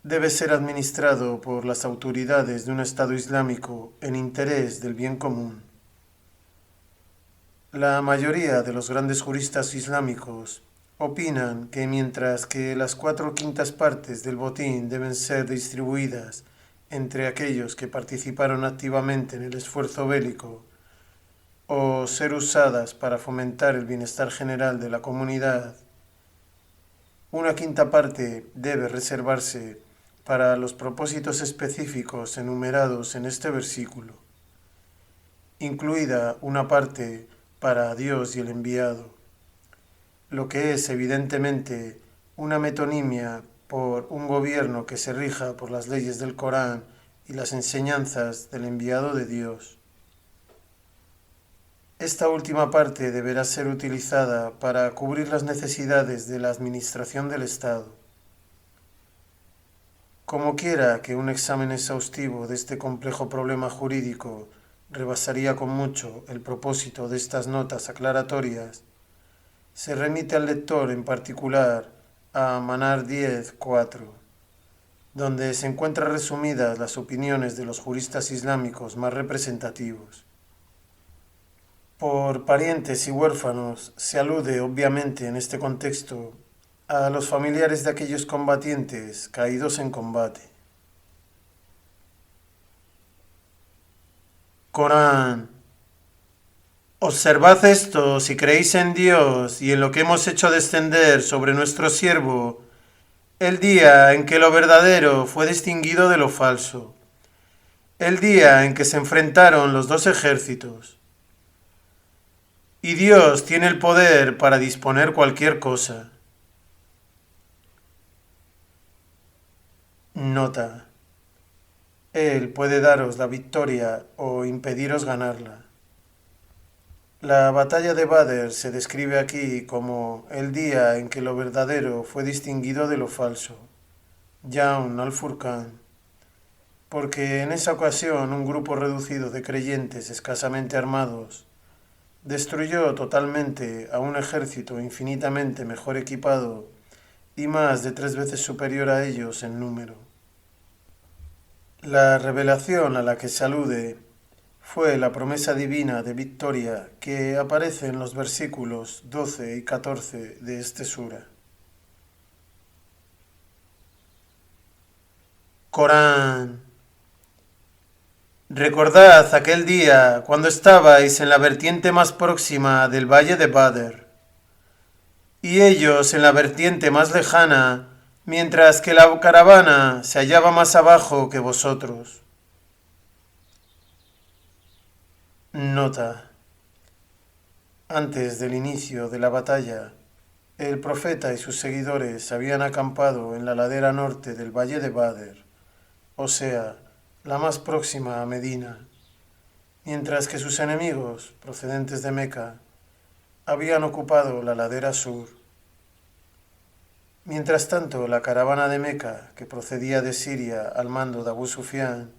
Debe ser administrado por las autoridades de un Estado islámico en interés del bien común. La mayoría de los grandes juristas islámicos opinan que mientras que las 4/5 partes del botín deben ser distribuidas entre aquellos que participaron activamente en el esfuerzo bélico o ser usadas para fomentar el bienestar general de la comunidad, 1/5 parte debe reservarse para los propósitos específicos enumerados en este versículo, incluida una parte para Dios y el enviado, lo que es evidentemente una metonimia por un gobierno que se rija por las leyes del Corán y las enseñanzas del enviado de Dios. Esta última parte deberá ser utilizada para cubrir las necesidades de la administración del Estado. Como quiera que un examen exhaustivo de este complejo problema jurídico rebasaría con mucho el propósito de estas notas aclaratorias, se remite al lector en particular a Manar 10.4, donde se encuentran resumidas las opiniones de los juristas islámicos más representativos. Por parientes y huérfanos se alude obviamente en este contexto a los familiares de aquellos combatientes caídos en combate. Corán. Observad esto si creéis en Dios y en lo que hemos hecho descender sobre nuestro siervo el día en que lo verdadero fue distinguido de lo falso, el día en que se enfrentaron los dos ejércitos. Y Dios tiene el poder para disponer cualquier cosa. Nota. Él puede daros la victoria o impediros ganarla. La batalla de Badr se describe aquí como el día en que lo verdadero fue distinguido de lo falso, Yaum al-Furqan, porque en esa ocasión un grupo reducido de creyentes escasamente armados destruyó totalmente a un ejército infinitamente mejor equipado y más de 3 veces superior a ellos en número. La revelación a la que se alude fue la promesa divina de victoria que aparece en los versículos 12 y 14 de este sura. Corán. Recordad aquel día cuando estabais en la vertiente más próxima del valle de Badr, y ellos en la vertiente más lejana, mientras que la caravana se hallaba más abajo que vosotros. Nota. Antes del inicio de la batalla, el profeta y sus seguidores habían acampado en la ladera norte del valle de Badr, o sea, la más próxima a Medina, mientras que sus enemigos, procedentes de Meca, habían ocupado la ladera sur. Mientras tanto, la caravana de Meca, que procedía de Siria al mando de Abu Sufyan,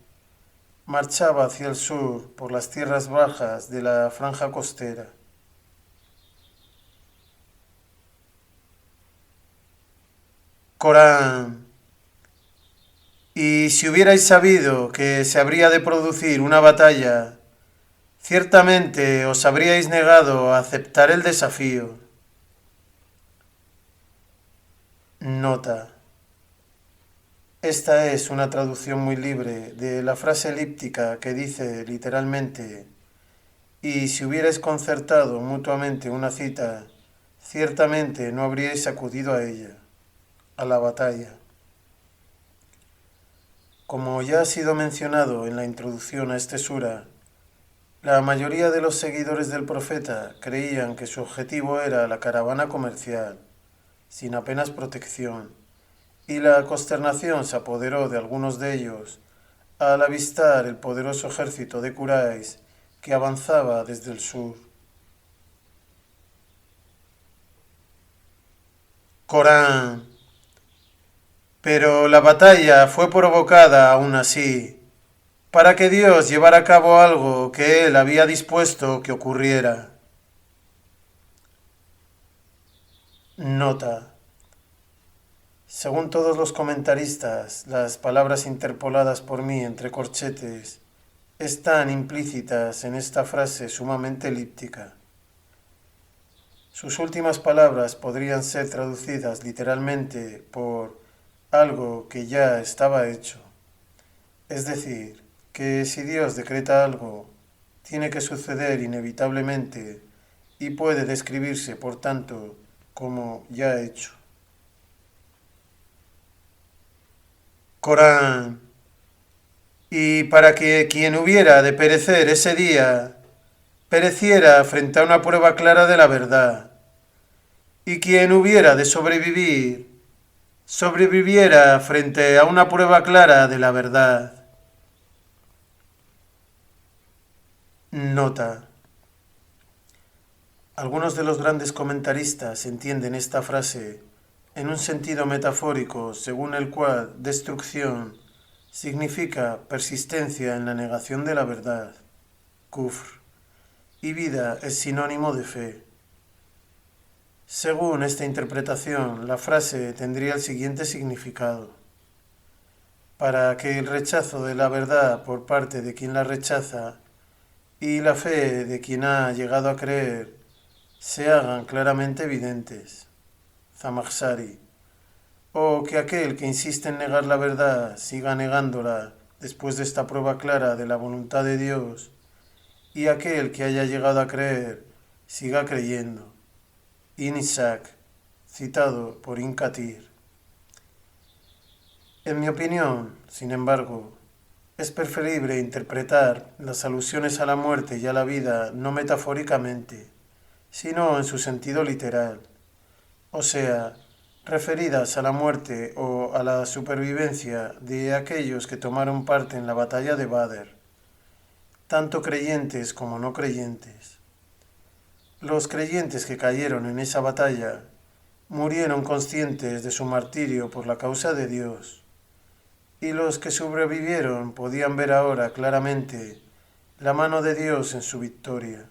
marchaba hacia el sur por las tierras bajas de la franja costera. Corán. Y si hubierais sabido que se habría de producir una batalla, ciertamente os habríais negado a aceptar el desafío. Nota. Esta es una traducción muy libre de la frase elíptica que dice literalmente: y si hubierais concertado mutuamente una cita, ciertamente no habríais acudido a ella, a la batalla. Como ya ha sido mencionado en la introducción a este sura, la mayoría de los seguidores del profeta creían que su objetivo era la caravana comercial, sin apenas protección, y la consternación se apoderó de algunos de ellos al avistar el poderoso ejército de Quraysh que avanzaba desde el sur. Corán. Pero la batalla fue provocada aún así, para que Dios llevara a cabo algo que Él había dispuesto que ocurriera. Nota. Según todos los comentaristas, las palabras interpoladas por mí entre corchetes están implícitas en esta frase sumamente elíptica. Sus últimas palabras podrían ser traducidas literalmente por algo que ya estaba hecho. Es decir, que si Dios decreta algo, tiene que suceder inevitablemente y puede describirse, por tanto, como ya hecho. Corán. Y para que quien hubiera de perecer ese día, pereciera frente a una prueba clara de la verdad, y quien hubiera de sobrevivir, sobreviviera frente a una prueba clara de la verdad. Nota. Algunos de los grandes comentaristas entienden esta frase en un sentido metafórico según el cual destrucción significa persistencia en la negación de la verdad, kufr, y vida es sinónimo de fe. Según esta interpretación, la frase tendría el siguiente significado: para que el rechazo de la verdad por parte de quien la rechaza y la fe de quien ha llegado a creer se hagan claramente evidentes, Zamakhshari, o que aquel que insiste en negar la verdad siga negándola después de esta prueba clara de la voluntad de Dios, y aquel que haya llegado a creer siga creyendo. Isaac, citado por Inkatir. En mi opinión, sin embargo, es preferible interpretar las alusiones a la muerte y a la vida no metafóricamente, sino en su sentido literal, o sea, referidas a la muerte o a la supervivencia de aquellos que tomaron parte en la batalla de Badr, tanto creyentes como no creyentes. Los creyentes que cayeron en esa batalla murieron conscientes de su martirio por la causa de Dios, y los que sobrevivieron podían ver ahora claramente la mano de Dios en su victoria,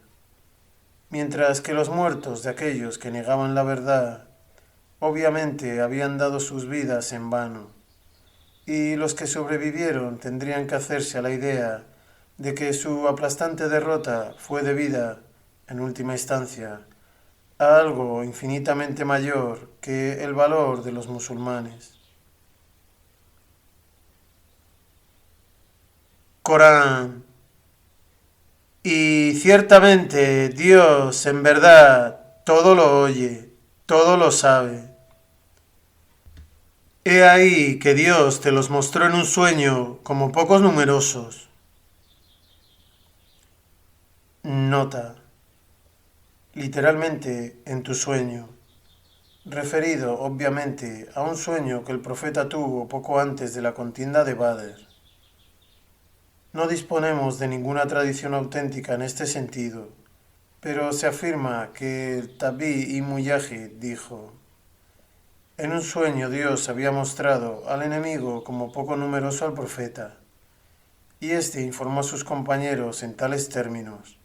mientras que los muertos de aquellos que negaban la verdad obviamente habían dado sus vidas en vano, y los que sobrevivieron tendrían que hacerse a la idea de que su aplastante derrota fue debida, en última instancia, a algo infinitamente mayor que el valor de los musulmanes. Corán. Y ciertamente Dios en verdad todo lo oye, todo lo sabe. He ahí que Dios te los mostró en un sueño como pocos numerosos. Nota. Literalmente en tu sueño, referido obviamente a un sueño que el profeta tuvo poco antes de la contienda de Badr. No disponemos de ninguna tradición auténtica en este sentido, pero se afirma que el Tabí y Mujahid dijo: en un sueño Dios había mostrado al enemigo como poco numeroso al profeta, y éste informó a sus compañeros en tales términos,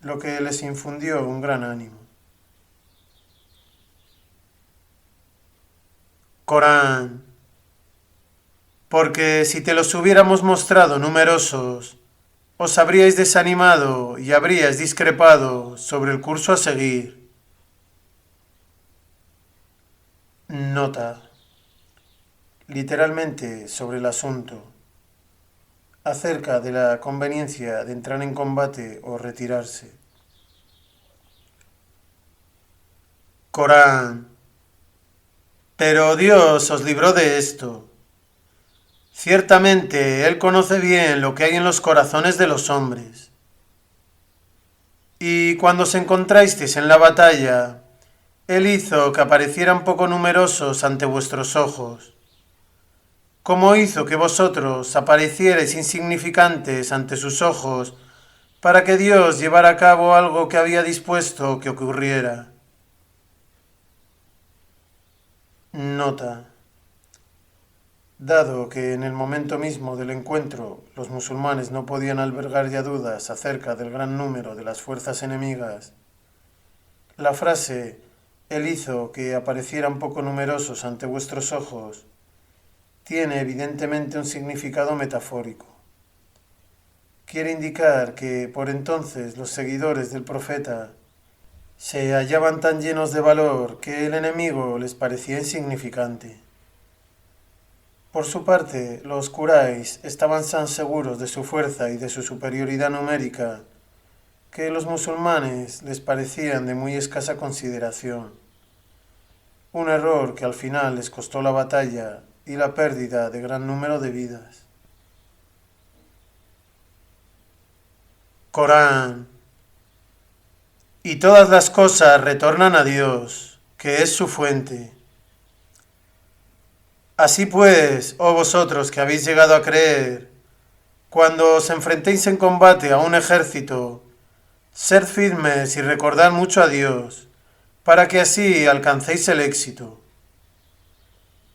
lo que les infundió un gran ánimo. Corán. Porque si te los hubiéramos mostrado numerosos, os habríais desanimado y habríais discrepado sobre el curso a seguir. Nota. Literalmente sobre el asunto, acerca de la conveniencia de entrar en combate o retirarse. Corán. Pero Dios os libró de esto. Ciertamente Él conoce bien lo que hay en los corazones de los hombres. Y cuando os encontrasteis en la batalla, Él hizo que aparecieran poco numerosos ante vuestros ojos, como hizo que vosotros aparecierais insignificantes ante sus ojos, para que Dios llevara a cabo algo que había dispuesto que ocurriera. Nota. Dado que en el momento mismo del encuentro los musulmanes no podían albergar ya dudas acerca del gran número de las fuerzas enemigas, la frase «Él hizo que aparecieran poco numerosos ante vuestros ojos» tiene evidentemente un significado metafórico. Quiere indicar que por entonces los seguidores del profeta se hallaban tan llenos de valor que el enemigo les parecía insignificante. Por su parte, los Quraysh estaban tan seguros de su fuerza y de su superioridad numérica que los musulmanes les parecían de muy escasa consideración. Un error que al final les costó la batalla y la pérdida de gran número de vidas. Corán. Y todas las cosas retornan a Dios, que es su fuente. Así pues, oh vosotros que habéis llegado a creer, cuando os enfrentéis en combate a un ejército, Sed firmes y recordad mucho a Dios, para que así alcancéis el éxito.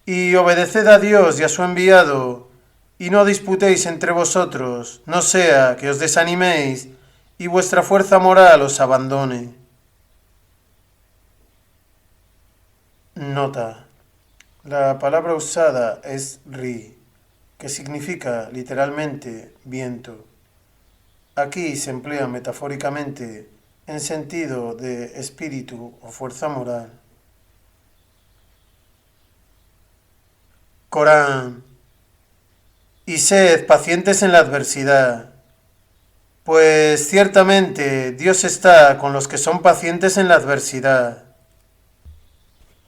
Y obedeced a Dios y a su enviado, y no disputéis entre vosotros, no sea que os desaniméis y vuestra fuerza moral os abandone. Nota. La palabra usada es ri, que significa literalmente viento. Aquí se emplea metafóricamente en sentido de espíritu o fuerza moral. Corán. Y sed pacientes en la adversidad, pues ciertamente Dios está con los que son pacientes en la adversidad.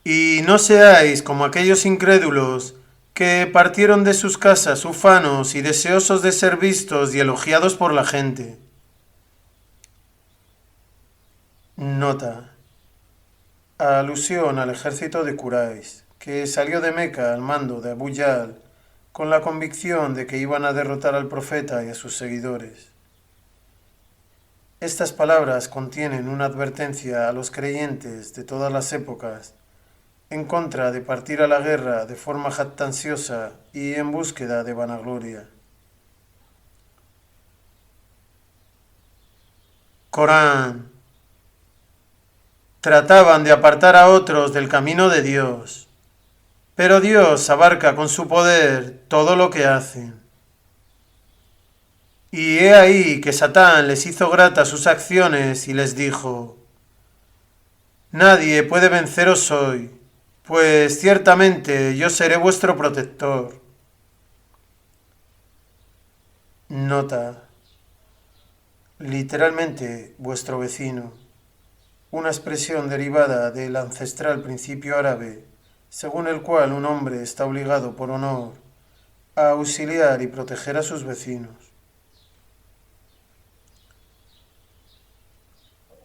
Y no seáis como aquellos incrédulos que partieron de sus casas ufanos y deseosos de ser vistos y elogiados por la gente. Nota. Alusión al ejército de Quraysh, que salió de Meca al mando de Abu Jahl con la convicción de que iban a derrotar al profeta y a sus seguidores. Estas palabras contienen una advertencia a los creyentes de todas las épocas en contra de partir a la guerra de forma jactanciosa y en búsqueda de vanagloria. Corán. Trataban de apartar a otros del camino de Dios, pero Dios abarca con su poder todo lo que hacen. Y he ahí que Satán les hizo gratas sus acciones y les dijo: Nadie puede venceros hoy, pues ciertamente yo seré vuestro protector. Nota. Literalmente vuestro vecino, una expresión derivada del ancestral principio árabe, según el cual un hombre está obligado por honor a auxiliar y proteger a sus vecinos.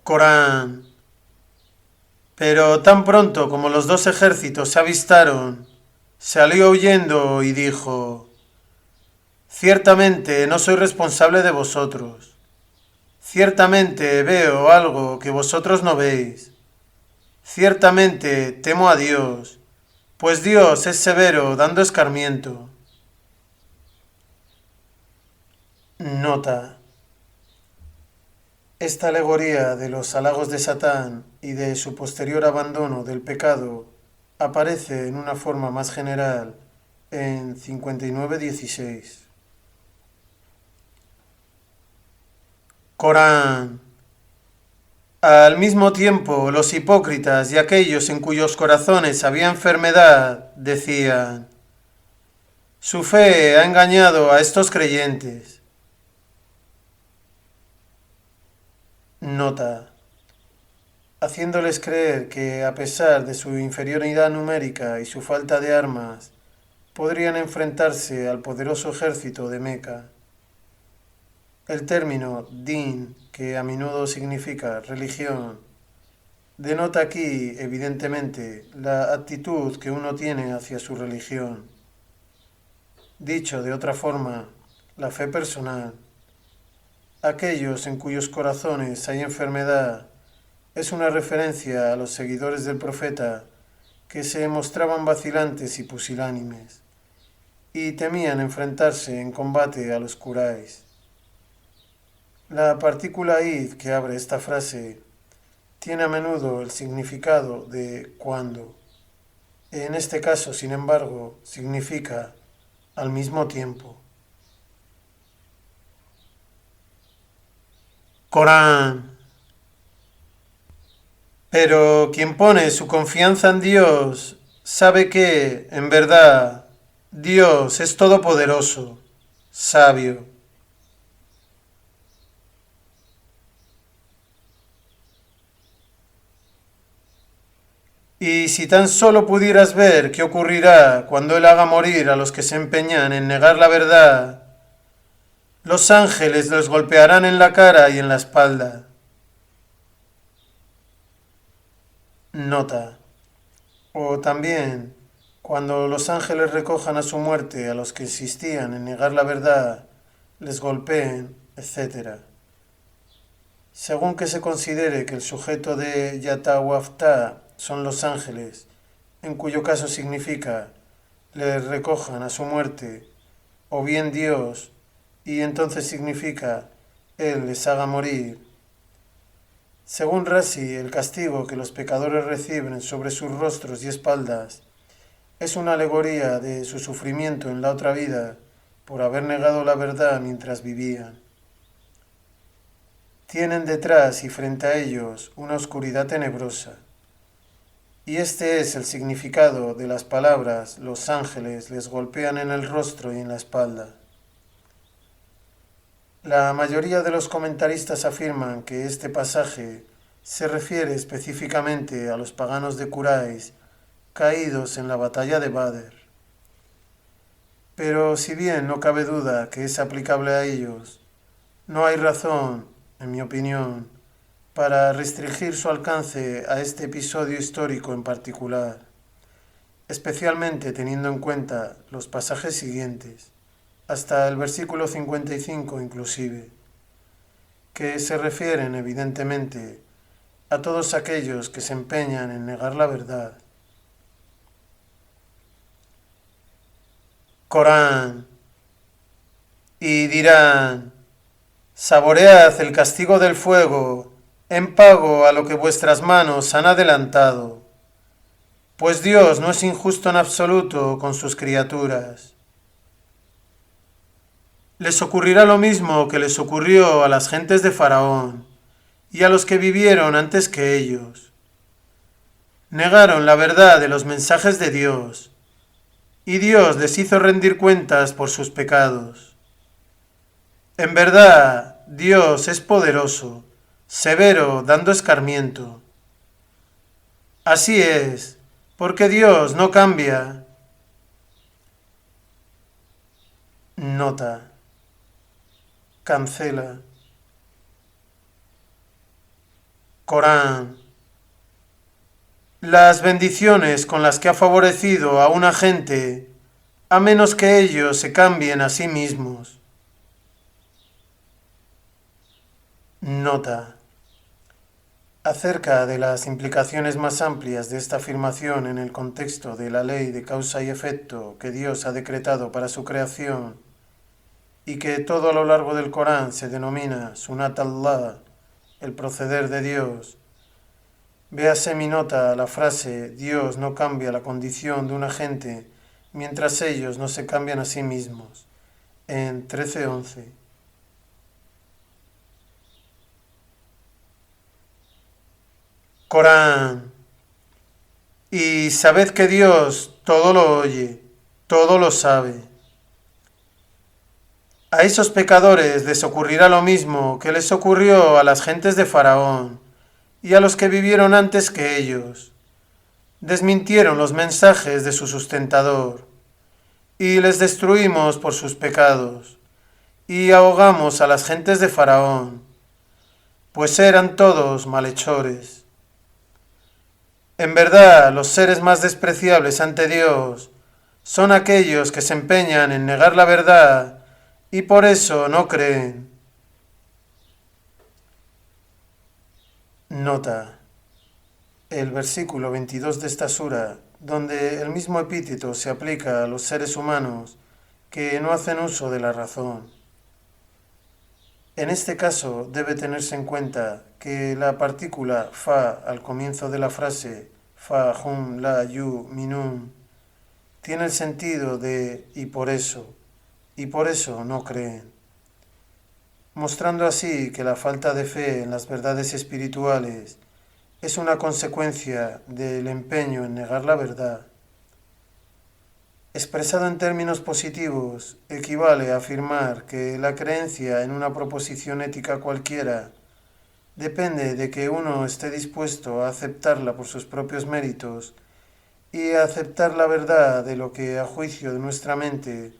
Corán. Pero tan pronto como los dos ejércitos se avistaron, salió huyendo y dijo: Ciertamente no soy responsable de vosotros. Ciertamente veo algo que vosotros no veis. Ciertamente temo a Dios, pues Dios es severo dando escarmiento. Nota. Esta alegoría de los halagos de Satán y de su posterior abandono del pecado aparece en una forma más general en 59:16. Corán. Al mismo tiempo, los hipócritas y aquellos en cuyos corazones había enfermedad decían: Su fe ha engañado a estos creyentes. Nota. Haciéndoles creer que, a pesar de su inferioridad numérica y su falta de armas, podrían enfrentarse al poderoso ejército de Meca. El término din, que a menudo significa religión, denota aquí, evidentemente, la actitud que uno tiene hacia su religión. Dicho de otra forma, la fe personal. Aquellos en cuyos corazones hay enfermedad es una referencia a los seguidores del profeta que se mostraban vacilantes y pusilánimes y temían enfrentarse en combate a los Quraysh. La partícula id que abre esta frase tiene a menudo el significado de cuando. En este caso, sin embargo, significa al mismo tiempo. Corán. Pero quien pone su confianza en Dios sabe que, en verdad, Dios es todopoderoso, sabio. Y si tan solo pudieras ver qué ocurrirá cuando Él haga morir a los que se empeñan en negar la verdad, los ángeles los golpearán en la cara y en la espalda. Nota. O también, cuando los ángeles recojan a su muerte a los que insistían en negar la verdad, les golpeen, etc. Según que se considere que el sujeto de Yatawafta son los ángeles, en cuyo caso significa les recojan a su muerte, o bien Dios, y entonces significa Él les haga morir. Según Razi, el castigo que los pecadores reciben sobre sus rostros y espaldas es una alegoría de su sufrimiento en la otra vida por haber negado la verdad mientras vivían. Tienen detrás y frente a ellos una oscuridad tenebrosa. Y este es el significado de las palabras los ángeles les golpean en el rostro y en la espalda. La mayoría de los comentaristas afirman que este pasaje se refiere específicamente a los paganos de Quraysh caídos en la batalla de Badr. Pero si bien no cabe duda que es aplicable a ellos, no hay razón, en mi opinión, para restringir su alcance a este episodio histórico en particular, especialmente teniendo en cuenta los pasajes siguientes, hasta el versículo 55 inclusive, que se refieren evidentemente a todos aquellos que se empeñan en negar la verdad. Corán. Y dirán: saboread el castigo del fuego en pago a lo que vuestras manos han adelantado, pues Dios no es injusto en absoluto con sus criaturas. Les ocurrirá lo mismo que les ocurrió a las gentes de Faraón y a los que vivieron antes que ellos. Negaron la verdad de los mensajes de Dios, y Dios les hizo rendir cuentas por sus pecados. En verdad, Dios es poderoso, severo, dando escarmiento. Así es, porque Dios no cambia. Nota. Cancela. Corán. Las bendiciones con las que ha favorecido a una gente, a menos que ellos se cambien a sí mismos. Nota. Acerca de las implicaciones más amplias de esta afirmación en el contexto de la ley de causa y efecto que Dios ha decretado para su creación y que todo a lo largo del Corán se denomina Sunat Allah, el proceder de Dios, véase mi nota a la frase Dios no cambia la condición de una gente mientras ellos no se cambian a sí mismos, en 13:11. Corán. Y sabed que Dios todo lo oye, todo lo sabe. A esos pecadores les ocurrirá lo mismo que les ocurrió a las gentes de Faraón y a los que vivieron antes que ellos. Desmintieron los mensajes de su sustentador y les destruimos por sus pecados y ahogamos a las gentes de Faraón, pues eran todos malhechores. En verdad, los seres más despreciables ante Dios son aquellos que se empeñan en negar la verdad y por eso no creen. Nota. El versículo 22 de esta sura, donde el mismo epíteto se aplica a los seres humanos que no hacen uso de la razón. En este caso debe tenerse en cuenta que la partícula fa al comienzo de la frase fa, hum, la, yu, minun tiene el sentido de y por eso no creen, mostrando así que la falta de fe en las verdades espirituales es una consecuencia del empeño en negar la verdad. Expresado en términos positivos, equivale a afirmar que la creencia en una proposición ética cualquiera depende de que uno esté dispuesto a aceptarla por sus propios méritos y a aceptar la verdad de lo que, a juicio de nuestra mente,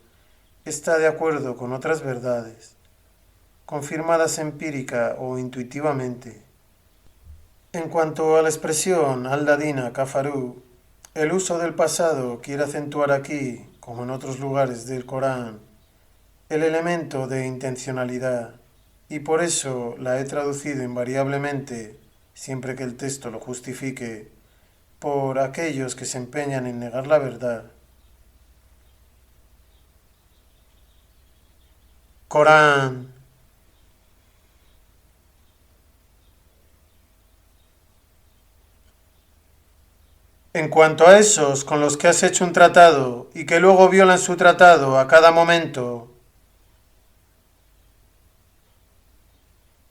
está de acuerdo con otras verdades, confirmadas empírica o intuitivamente. En cuanto a la expresión al-ladina kafaru, el uso del pasado quiere acentuar aquí, como en otros lugares del Corán, el elemento de intencionalidad. y por eso la he traducido invariablemente, siempre que el texto lo justifique, por aquellos que se empeñan en negar la verdad. Corán. En cuanto a esos con los que has hecho un tratado y que luego violan su tratado a cada momento,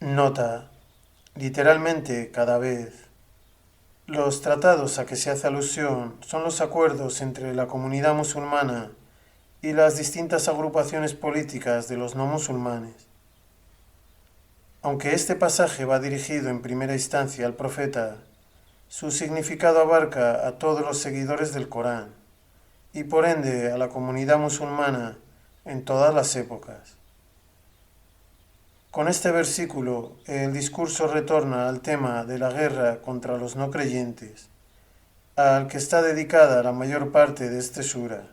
nota, literalmente cada vez. Los tratados a que se hace alusión son los acuerdos entre la comunidad musulmana y las distintas agrupaciones políticas de los no musulmanes. Aunque este pasaje va dirigido en primera instancia al profeta, su significado abarca a todos los seguidores del Corán y por ende a la comunidad musulmana en todas las épocas. Con este versículo, el discurso retorna al tema de la guerra contra los no creyentes, al que está dedicada la mayor parte de este sura.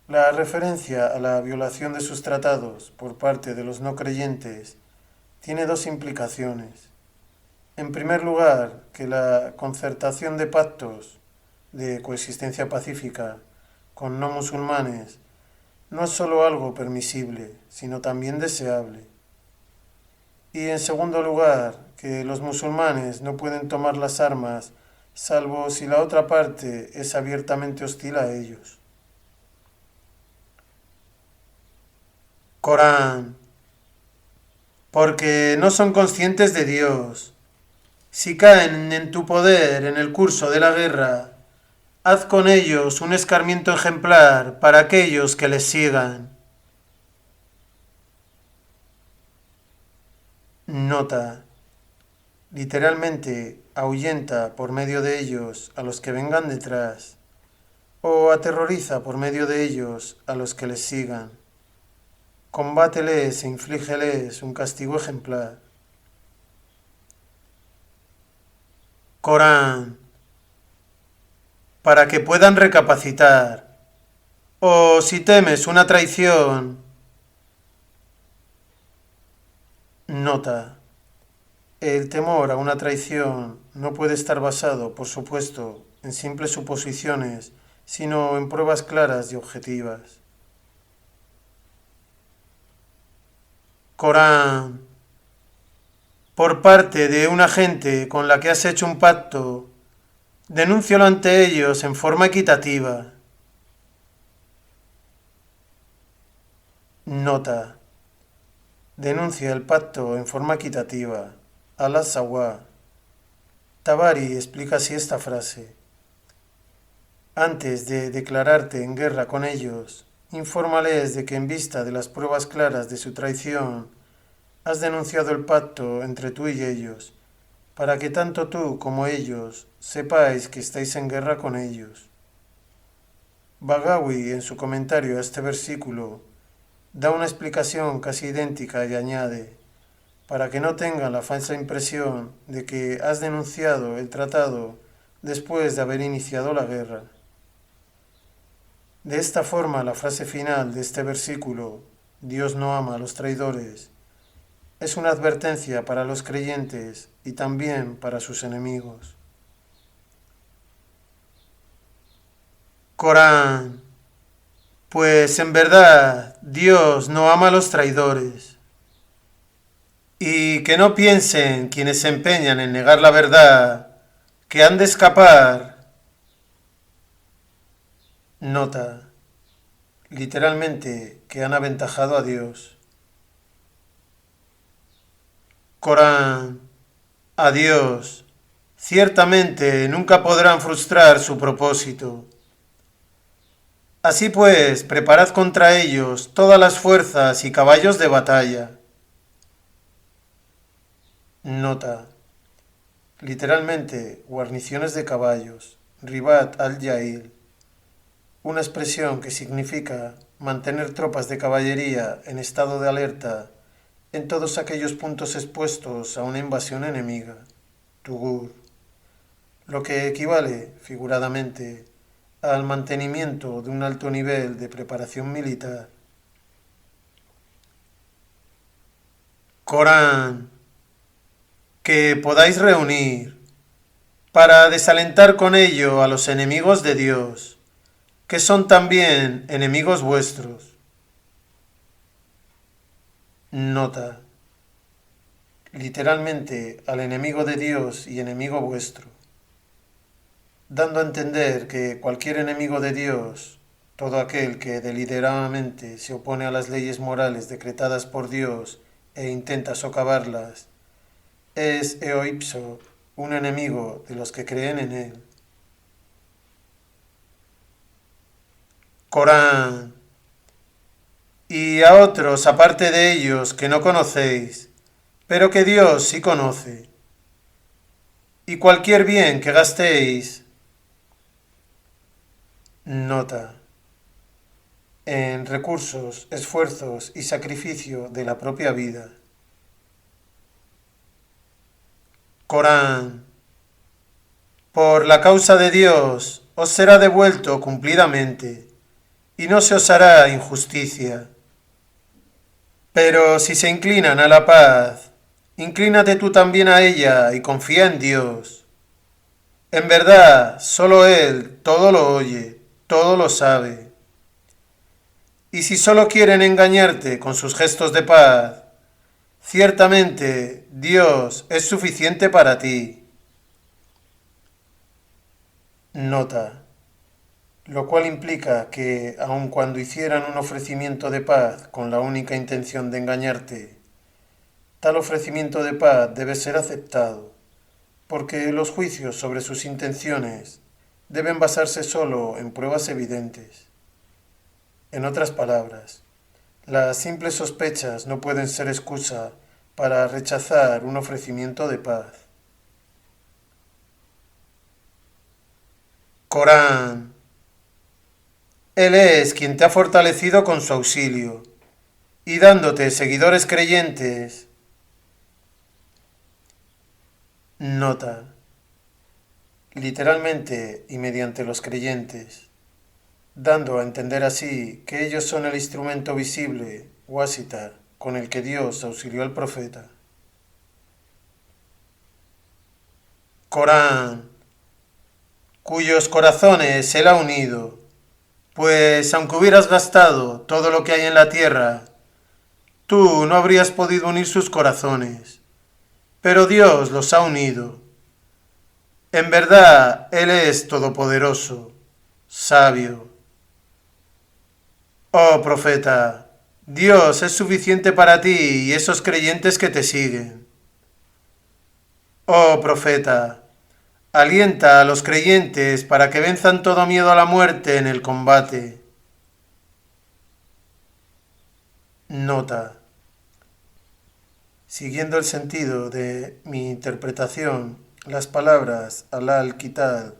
La referencia a la violación de sus tratados por parte de los no creyentes tiene dos implicaciones. En primer lugar, que la concertación de pactos de coexistencia pacífica con no musulmanes no es sólo algo permisible, sino también deseable. Y en segundo lugar, que los musulmanes no pueden tomar las armas salvo si la otra parte es abiertamente hostil a ellos. Corán. Porque no son conscientes de Dios. Si caen en tu poder en el curso de la guerra, haz con ellos un escarmiento ejemplar para aquellos que les sigan. Nota. Literalmente, ahuyenta por medio de ellos a los que vengan detrás, o aterroriza por medio de ellos a los que les sigan. Combáteles e inflígeles un castigo ejemplar. Corán. Para que puedan recapacitar. O si temes una traición. Nota. El temor a una traición no puede estar basado, por supuesto, en simples suposiciones, sino en pruebas claras y objetivas. Corán. Por parte de una gente con la que has hecho un pacto, denúncialo ante ellos en forma equitativa. Nota. Denuncia el pacto en forma equitativa. Al-Sawa. Tabari explica así esta frase. Antes de declararte en guerra con ellos, infórmales de que en vista de las pruebas claras de su traición, has denunciado el pacto entre tú y ellos, para que tanto tú como ellos sepáis que estáis en guerra con ellos. Bagawi, en su comentario a este versículo, da una explicación casi idéntica y añade, para que no tengan la falsa impresión de que has denunciado el tratado después de haber iniciado la guerra. De esta forma, la frase final de este versículo, Dios no ama a los traidores, es una advertencia para los creyentes y también para sus enemigos. Corán. Pues en verdad Dios no ama a los traidores. Y que no piensen quienes se empeñan en negar la verdad, que han de escapar. Nota. Literalmente, que han aventajado a Dios. Corán. A Dios. Ciertamente nunca podrán frustrar su propósito. Así pues, preparad contra ellos todas las fuerzas y caballos de batalla. Nota. Literalmente, guarniciones de caballos. Ribat al-Yail. Una expresión que significa mantener tropas de caballería en estado de alerta en todos aquellos puntos expuestos a una invasión enemiga. Tugur. Lo que equivale, figuradamente, al mantenimiento de un alto nivel de preparación militar. Corán, que podáis reunir para desalentar con ello a los enemigos de Dios, que son también enemigos vuestros. Nota: literalmente al enemigo de Dios y enemigo vuestro, dando a entender que cualquier enemigo de Dios, todo aquel que deliberadamente se opone a las leyes morales decretadas por Dios e intenta socavarlas, es eo ipso un enemigo de los que creen en él. Corán, y a otros aparte de ellos que no conocéis, pero que Dios sí conoce. Y cualquier bien que gastéis, nota, en recursos, esfuerzos y sacrificio de la propia vida. Corán, por la causa de Dios os será devuelto cumplidamente, y no se os hará injusticia. Pero si se inclinan a la paz, inclínate tú también a ella y confía en Dios. En verdad, solo Él todo lo oye, todo lo sabe. Y si solo quieren engañarte con sus gestos de paz, ciertamente Dios es suficiente para ti. Nota: lo cual implica que, aun cuando hicieran un ofrecimiento de paz con la única intención de engañarte, tal ofrecimiento de paz debe ser aceptado, porque los juicios sobre sus intenciones deben basarse solo en pruebas evidentes. En otras palabras, las simples sospechas no pueden ser excusa para rechazar un ofrecimiento de paz. Corán. Él es quien te ha fortalecido con su auxilio, y dándote seguidores creyentes. Nota: literalmente y mediante los creyentes, dando a entender así que ellos son el instrumento visible, Wasita, con el que Dios auxilió al profeta. Corán, cuyos corazones Él ha unido, pues aunque hubieras gastado todo lo que hay en la tierra, tú no habrías podido unir sus corazones, pero Dios los ha unido. En verdad, Él es todopoderoso, sabio. Oh profeta, Dios es suficiente para ti y esos creyentes que te siguen. Oh profeta, alienta a los creyentes para que venzan todo miedo a la muerte en el combate. Nota: siguiendo el sentido de mi interpretación, las palabras Alá al-Qital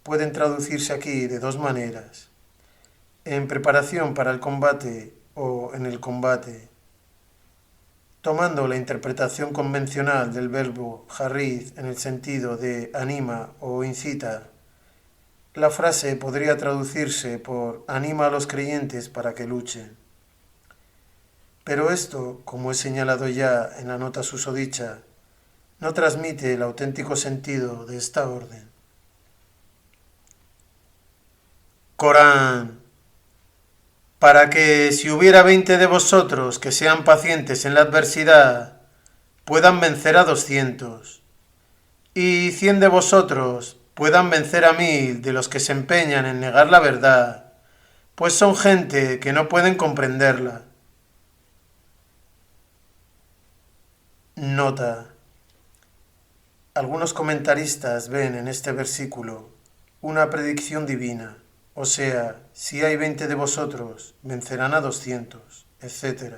pueden traducirse aquí de dos maneras: en preparación para el combate o en el combate. Tomando la interpretación convencional del verbo harriz en el sentido de anima o incita, la frase podría traducirse por anima a los creyentes para que luchen. Pero esto, como he señalado ya en la nota susodicha, no transmite el auténtico sentido de esta orden. Corán, para que si hubiera 20 de vosotros que sean pacientes en la adversidad, puedan vencer a 200, y 100 de vosotros puedan vencer a 1000 de los que se empeñan en negar la verdad, pues son gente que no pueden comprenderla. Nota: algunos comentaristas ven en este versículo una predicción divina, o sea, si hay 20 de vosotros, vencerán a 200, etc.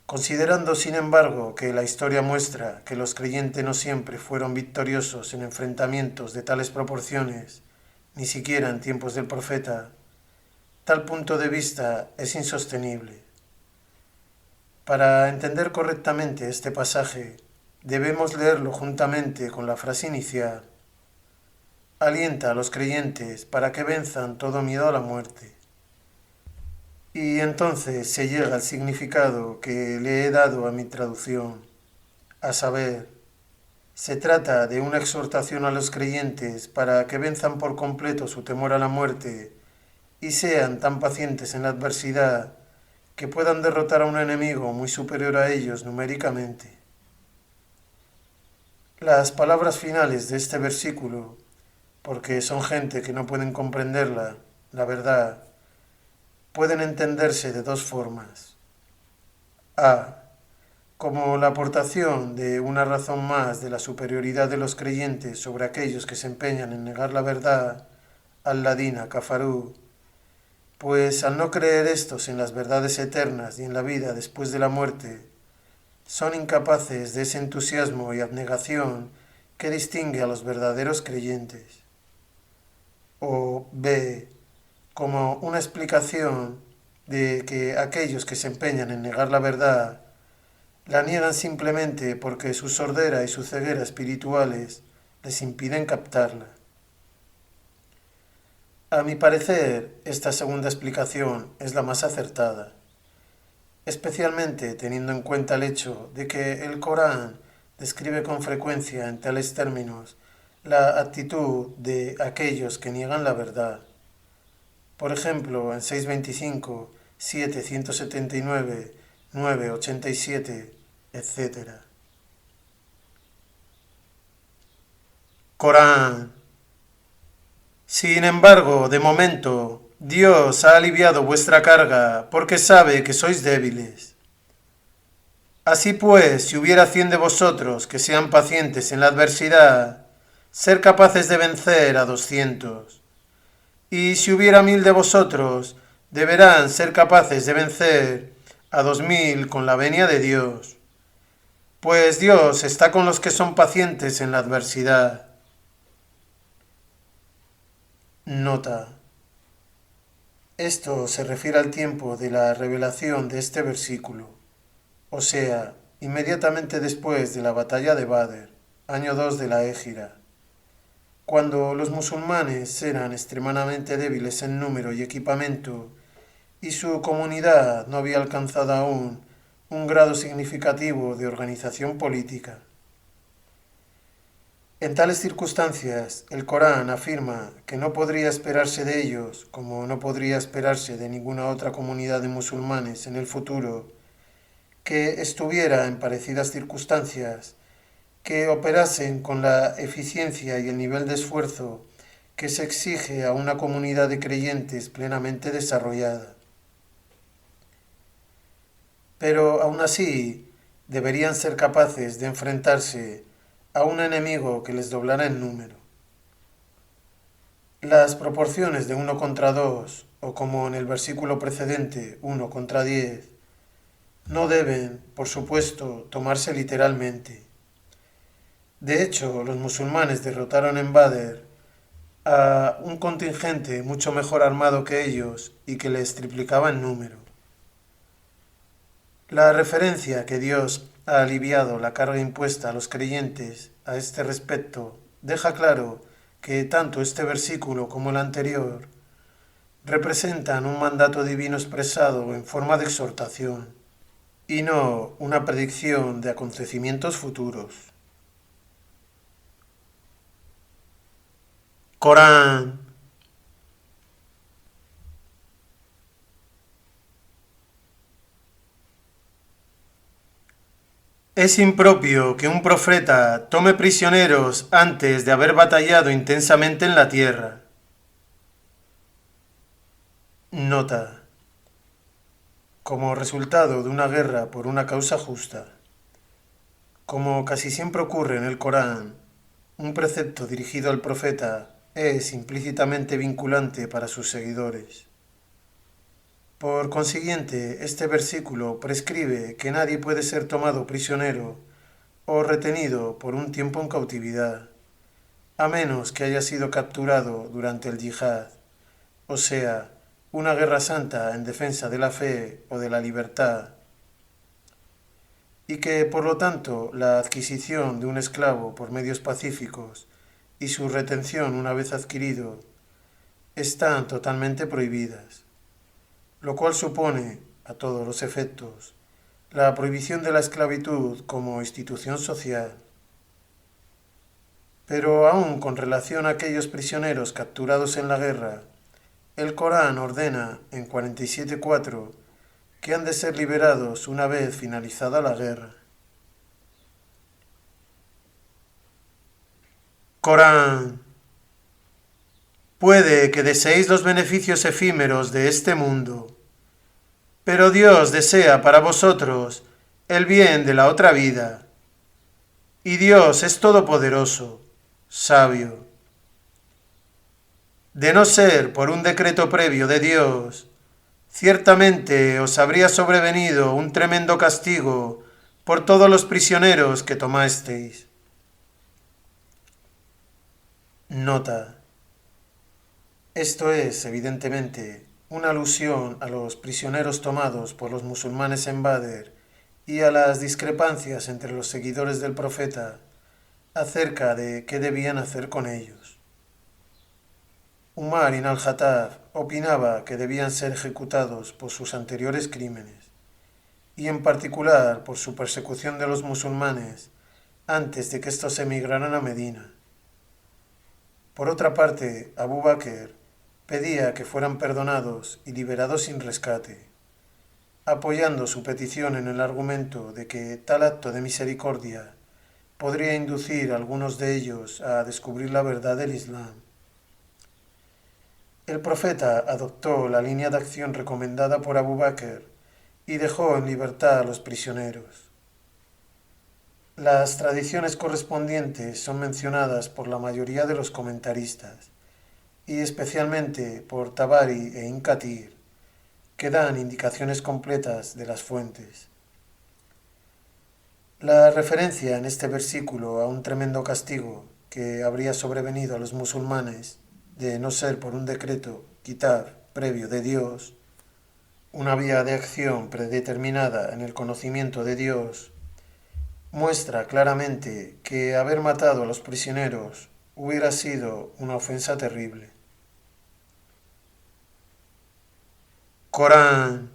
Considerando, sin embargo, que la historia muestra que los creyentes no siempre fueron victoriosos en enfrentamientos de tales proporciones, ni siquiera en tiempos del profeta, tal punto de vista es insostenible. Para entender correctamente este pasaje, debemos leerlo juntamente con la frase inicial: alienta a los creyentes para que venzan todo miedo a la muerte. Y entonces se llega al significado que le he dado a mi traducción, a saber, se trata de una exhortación a los creyentes para que venzan por completo su temor a la muerte y sean tan pacientes en la adversidad que puedan derrotar a un enemigo muy superior a ellos numéricamente. Las palabras finales de este versículo, porque son gente que no pueden comprenderla, la verdad, pueden entenderse de dos formas. A. Como la aportación de una razón más de la superioridad de los creyentes sobre aquellos que se empeñan en negar la verdad, al-ladina kafarú, pues al no creer estos en las verdades eternas y en la vida después de la muerte, son incapaces de ese entusiasmo y abnegación que distingue a los verdaderos creyentes. O B, como una explicación de que aquellos que se empeñan en negar la verdad la niegan simplemente porque su sordera y su ceguera espirituales les impiden captarla. A mi parecer, esta segunda explicación es la más acertada, especialmente teniendo en cuenta el hecho de que el Corán describe con frecuencia en tales términos la actitud de aquellos que niegan la verdad. Por ejemplo, en 625, 7, 179, 9, 87, etc. Corán. Sin embargo, de momento, Dios ha aliviado vuestra carga porque sabe que sois débiles. Así pues, si hubiera 100 de vosotros que sean pacientes en la adversidad, ser capaces de vencer a 200. Y si hubiera 1000 de vosotros, deberán ser capaces de vencer a 2000 con la venia de Dios. Pues Dios está con los que son pacientes en la adversidad. Nota. Esto se refiere al tiempo de la revelación de este versículo, o sea, inmediatamente después de la batalla de Badr, año 2 de la Égira, cuando los musulmanes eran extremadamente débiles en número y equipamiento y su comunidad no había alcanzado aún un grado significativo de organización política. En tales circunstancias, el Corán afirma que no podría esperarse de ellos, como no podría esperarse de ninguna otra comunidad de musulmanes en el futuro, que estuviera en parecidas circunstancias, que operasen con la eficiencia y el nivel de esfuerzo que se exige a una comunidad de creyentes plenamente desarrollada. Pero aún así, deberían ser capaces de enfrentarse a un enemigo que les doblara en número. Las proporciones de 1 contra 2, o como en el versículo precedente, 1 contra 10, no deben, por supuesto, tomarse literalmente. De hecho, los musulmanes derrotaron en Badr a un contingente mucho mejor armado que ellos y que les triplicaba en número. La referencia que Dios ha aliviado la carga impuesta a los creyentes a este respecto deja claro que tanto este versículo como el anterior representan un mandato divino expresado en forma de exhortación y no una predicción de acontecimientos futuros. Corán. Es impropio que un profeta tome prisioneros antes de haber batallado intensamente en la tierra. Nota. Como resultado de una guerra por una causa justa. Como casi siempre ocurre en el Corán, un precepto dirigido al profeta es implícitamente vinculante para sus seguidores. Por consiguiente, este versículo prescribe que nadie puede ser tomado prisionero o retenido por un tiempo en cautividad, a menos que haya sido capturado durante el yihad, o sea, una guerra santa en defensa de la fe o de la libertad, y que, por lo tanto, la adquisición de un esclavo por medios pacíficos y su retención una vez adquirido están totalmente prohibidas. lo cual supone, a todos los efectos, la prohibición de la esclavitud como institución social. Pero aún con relación a aquellos prisioneros capturados en la guerra, el Corán ordena en 47.4 que han de ser liberados una vez finalizada la guerra. Corán. Puede que deseéis los beneficios efímeros de este mundo, pero Dios desea para vosotros el bien de la otra vida. Y Dios es todopoderoso, sabio. De no ser por un decreto previo de Dios, ciertamente os habría sobrevenido un tremendo castigo por todos los prisioneros que tomasteis. Nota. Esto es, evidentemente, una alusión a los prisioneros tomados por los musulmanes en Badr y a las discrepancias entre los seguidores del profeta acerca de qué debían hacer con ellos. Umar ibn al-Khattab opinaba que debían ser ejecutados por sus anteriores crímenes, y en particular por su persecución de los musulmanes antes de que estos emigraran a Medina. Por otra parte, Abu Bakr pedía que fueran perdonados y liberados sin rescate, apoyando su petición en el argumento de que tal acto de misericordia podría inducir a algunos de ellos a descubrir la verdad del Islam. El profeta adoptó la línea de acción recomendada por Abu Bakr y dejó en libertad a los prisioneros. Las tradiciones correspondientes son mencionadas por la mayoría de los comentaristas, y especialmente por Tabari e Ibn Kathir, que dan indicaciones completas de las fuentes. La referencia en este versículo a un tremendo castigo que habría sobrevenido a los musulmanes de no ser por un decreto kitab previo de Dios, una vía de acción predeterminada en el conocimiento de Dios, muestra claramente que haber matado a los prisioneros hubiera sido una ofensa terrible. Corán.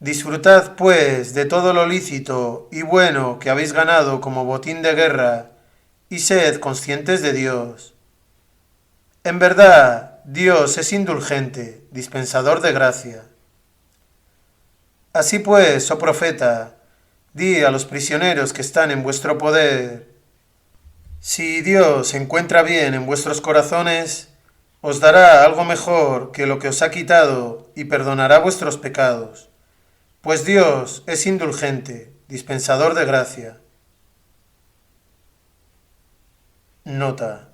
Disfrutad, pues, de todo lo lícito y bueno que habéis ganado como botín de guerra, y sed conscientes de Dios. En verdad, Dios es indulgente, dispensador de gracia. Así pues, oh profeta, di a los prisioneros que están en vuestro poder: si Dios se encuentra bien en vuestros corazones, os dará algo mejor que lo que os ha quitado y perdonará vuestros pecados, pues Dios es indulgente, dispensador de gracia. Nota.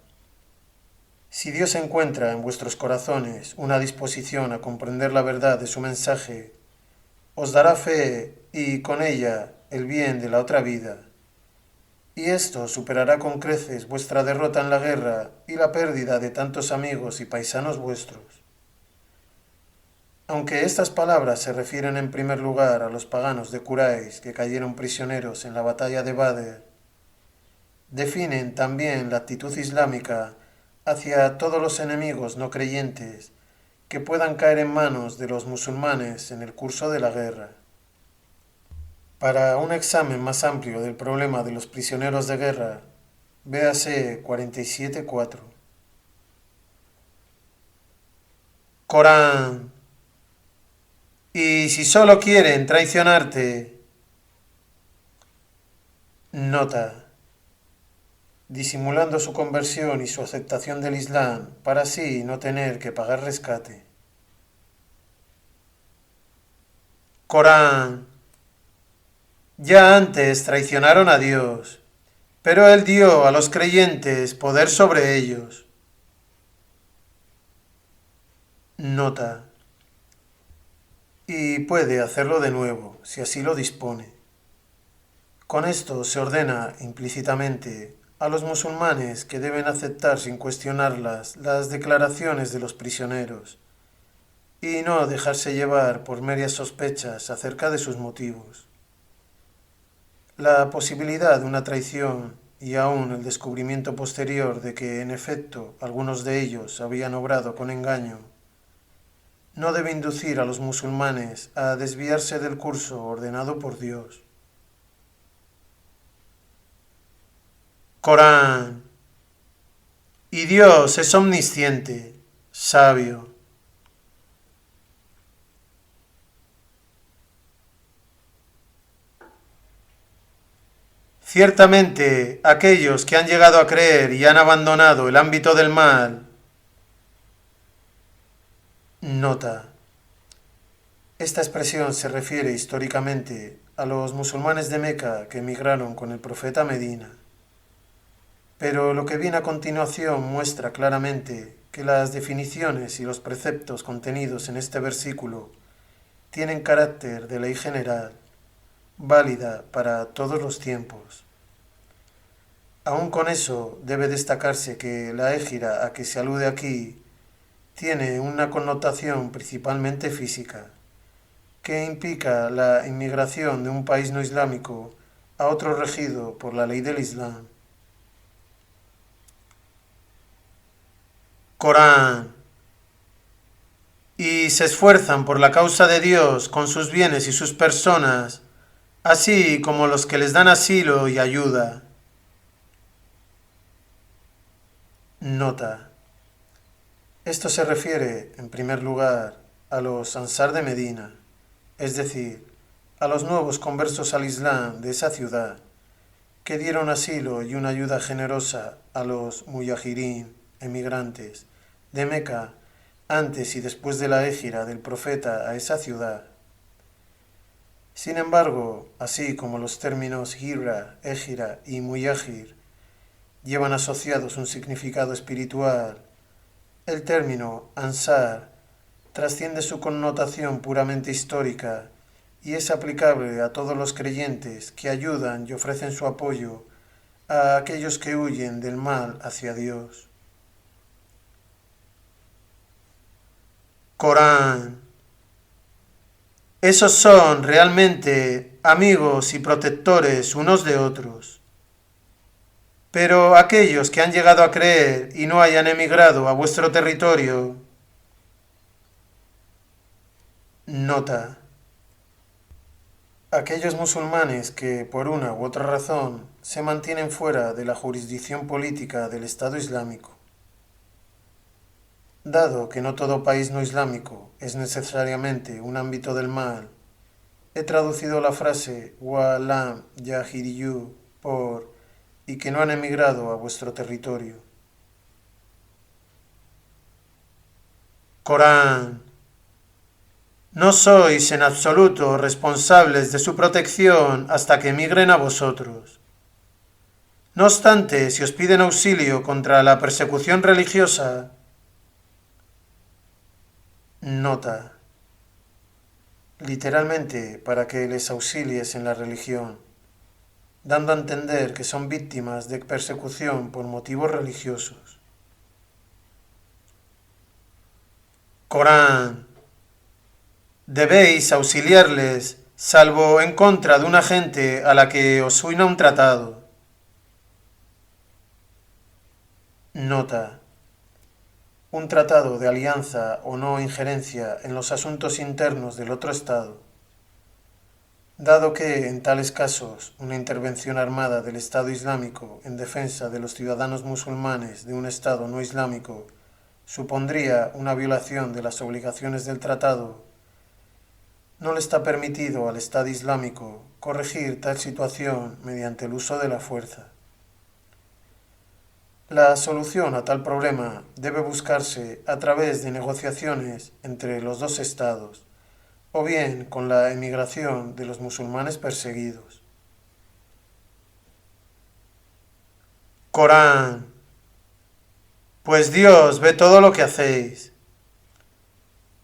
Si Dios encuentra en vuestros corazones una disposición a comprender la verdad de su mensaje, os dará fe y con ella el bien de la otra vida. Y esto superará con creces vuestra derrota en la guerra y la pérdida de tantos amigos y paisanos vuestros. Aunque estas palabras se refieren en primer lugar a los paganos de Quraysh que cayeron prisioneros en la batalla de Badr, definen también la actitud islámica hacia todos los enemigos no creyentes que puedan caer en manos de los musulmanes en el curso de la guerra. Para un examen más amplio del problema de los prisioneros de guerra, véase 47.4. Corán. Y si solo quieren traicionarte. Nota. Disimulando su conversión y su aceptación del Islam para así no tener que pagar rescate. Corán. Ya antes traicionaron a Dios, pero Él dio a los creyentes poder sobre ellos. Nota. Y puede hacerlo de nuevo, si así lo dispone. Con esto se ordena implícitamente a los musulmanes que deben aceptar sin cuestionarlas las declaraciones de los prisioneros y no dejarse llevar por merias sospechas acerca de sus motivos. La posibilidad de una traición y aún el descubrimiento posterior de que en efecto algunos de ellos habían obrado con engaño no debe inducir a los musulmanes a desviarse del curso ordenado por Dios. Corán. Y Dios es omnisciente, sabio. Ciertamente, aquellos que han llegado a creer y han abandonado el ámbito del mal. Nota. Esta expresión se refiere históricamente a los musulmanes de Meca que emigraron con el profeta a Medina. Pero lo que viene a continuación muestra claramente que las definiciones y los preceptos contenidos en este versículo tienen carácter de ley general, válida para todos los tiempos. Aún con eso, debe destacarse que la hégira a que se alude aquí tiene una connotación principalmente física, que implica la inmigración de un país no islámico a otro regido por la ley del Islam. Corán. Y se esfuerzan por la causa de Dios con sus bienes y sus personas, así como los que les dan asilo y ayuda. Nota. Esto se refiere, en primer lugar, a los Ansar de Medina, es decir, a los nuevos conversos al Islam de esa ciudad, que dieron asilo y una ayuda generosa a los muyajirín, emigrantes, de Meca, antes y después de la hégira del profeta a esa ciudad. Sin embargo, así como los términos hijra, hégira y muyajir llevan asociados un significado espiritual, el término ansar trasciende su connotación puramente histórica y es aplicable a todos los creyentes que ayudan y ofrecen su apoyo a aquellos que huyen del mal hacia Dios. Corán. Esos son realmente amigos y protectores unos de otros. Pero aquellos que han llegado a creer y no hayan emigrado a vuestro territorio. Nota. Aquellos musulmanes que, por una u otra razón, se mantienen fuera de la jurisdicción política del Estado Islámico. Dado que no todo país no islámico es necesariamente un ámbito del mal, he traducido la frase wa lam yahiriyu por y que no han emigrado a vuestro territorio. Corán. No sois en absoluto responsables de su protección hasta que emigren a vosotros. No obstante, si os piden auxilio contra la persecución religiosa. Nota. Literalmente, para que les auxilies en la religión, dando a entender que son víctimas de persecución por motivos religiosos. Corán. Debéis auxiliarles, salvo en contra de una gente a la que os suena un tratado. Nota. Un tratado de alianza o no injerencia en los asuntos internos del otro Estado. Dado que, en tales casos, una intervención armada del Estado Islámico en defensa de los ciudadanos musulmanes de un Estado no islámico supondría una violación de las obligaciones del tratado, no le está permitido al Estado Islámico corregir tal situación mediante el uso de la fuerza. La solución a tal problema debe buscarse a través de negociaciones entre los dos estados, o bien con la emigración de los musulmanes perseguidos. Corán. Pues Dios ve todo lo que hacéis.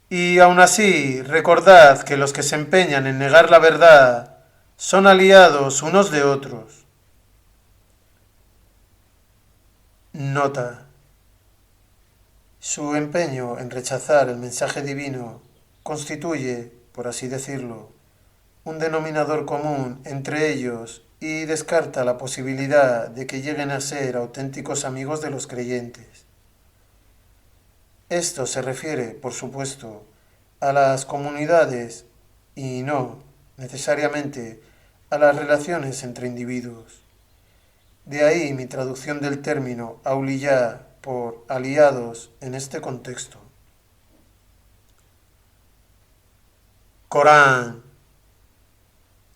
Y aún así, recordad que los que se empeñan en negar la verdad son aliados unos de otros. Nota. Su empeño en rechazar el mensaje divino constituye, por así decirlo, un denominador común entre ellos y descarta la posibilidad de que lleguen a ser auténticos amigos de los creyentes. Esto se refiere, por supuesto, a las comunidades y no, necesariamente, a las relaciones entre individuos. De ahí mi traducción del término auliyá por aliados en este contexto. Corán.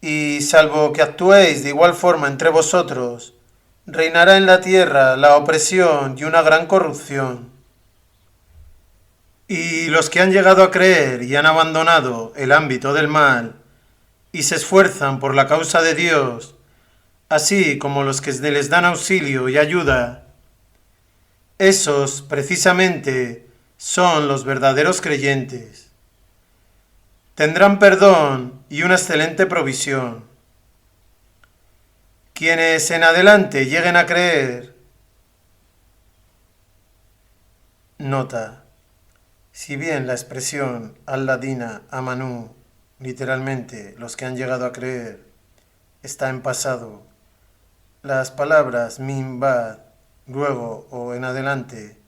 Y salvo que actuéis de igual forma entre vosotros, reinará en la tierra la opresión y una gran corrupción. Y los que han llegado a creer y han abandonado el ámbito del mal y se esfuerzan por la causa de Dios, así como los que les dan auxilio y ayuda, esos precisamente son los verdaderos creyentes. Tendrán perdón y una excelente provisión. Quienes en adelante lleguen a creer. Nota. Si bien la expresión al-ladina amanu, literalmente los que han llegado a creer, está en pasado, las palabras min ba'd, luego o en adelante,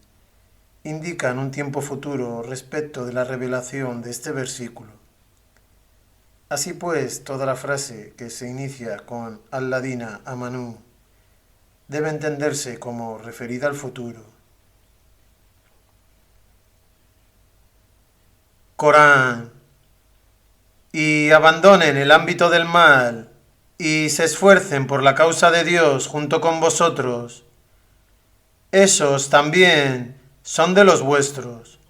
indican un tiempo futuro respecto de la revelación de este versículo. Así pues, toda la frase que se inicia con al-ladina amanu debe entenderse como referida al futuro. Corán. Y abandonen el ámbito del mal y se esfuercen por la causa de Dios junto con vosotros. Esos también son de los vuestros.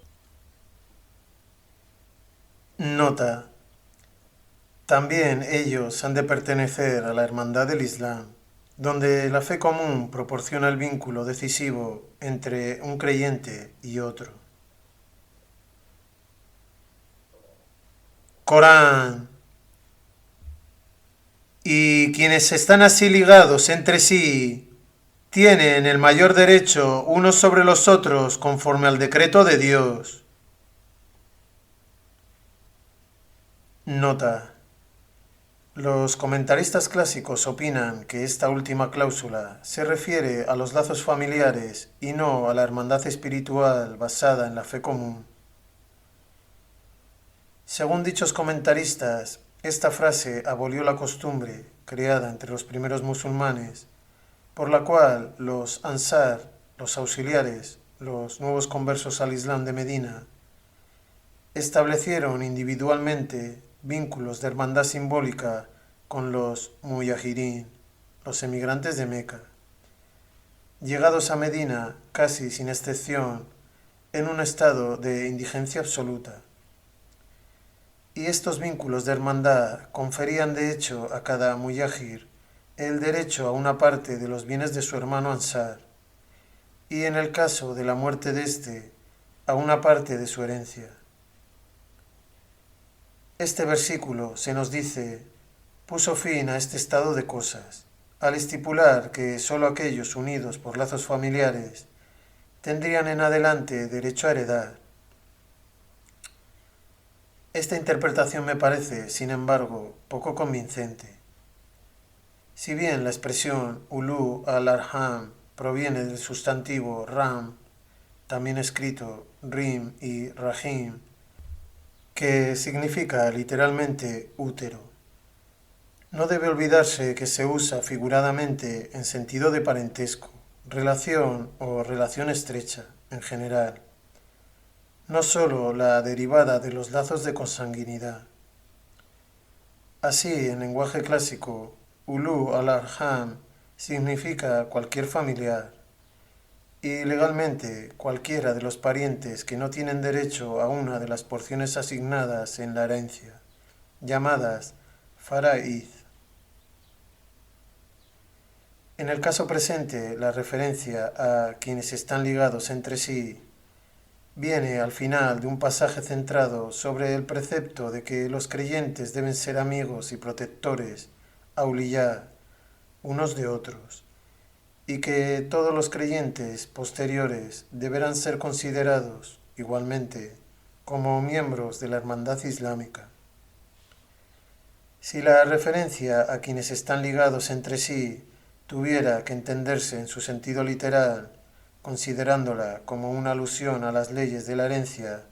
Nota. También ellos han de pertenecer a la hermandad del Islam, donde la fe común proporciona el vínculo decisivo entre un creyente y otro. Corán. Y quienes están así ligados entre sí tienen el mayor derecho unos sobre los otros conforme al decreto de Dios. Nota. Los comentaristas clásicos opinan que esta última cláusula se refiere a los lazos familiares y no a la hermandad espiritual basada en la fe común. Según dichos comentaristas, esta frase abolió la costumbre, creada entre los primeros musulmanes, por la cual los ansar, los auxiliares, los nuevos conversos al Islam de Medina, establecieron individualmente vínculos de hermandad simbólica con los muyajirín, los emigrantes de Meca, llegados a Medina casi sin excepción en un estado de indigencia absoluta. Y estos vínculos de hermandad conferían de hecho a cada muyahir el derecho a una parte de los bienes de su hermano Ansar, y en el caso de la muerte de éste, a una parte de su herencia. Este versículo, se nos dice, puso fin a este estado de cosas, al estipular que sólo aquellos unidos por lazos familiares tendrían en adelante derecho a heredar. Esta interpretación me parece, sin embargo, poco convincente. Si bien la expresión ulu al-arham proviene del sustantivo ram, también escrito rim y rahim, que significa literalmente útero, no debe olvidarse que se usa figuradamente en sentido de parentesco, relación o relación estrecha en general, no sólo la derivada de los lazos de consanguinidad. Así, en lenguaje clásico, ulu al-arham significa cualquier familiar, y legalmente cualquiera de los parientes que no tienen derecho a una de las porciones asignadas en la herencia, llamadas faraid. En el caso presente, la referencia a quienes están ligados entre sí viene al final de un pasaje centrado sobre el precepto de que los creyentes deben ser amigos y protectores, auliyá, unos de otros, y que todos los creyentes posteriores deberán ser considerados, igualmente, como miembros de la hermandad islámica. Si la referencia a quienes están ligados entre sí tuviera que entenderse en su sentido literal, considerándola como una alusión a las leyes de la herencia,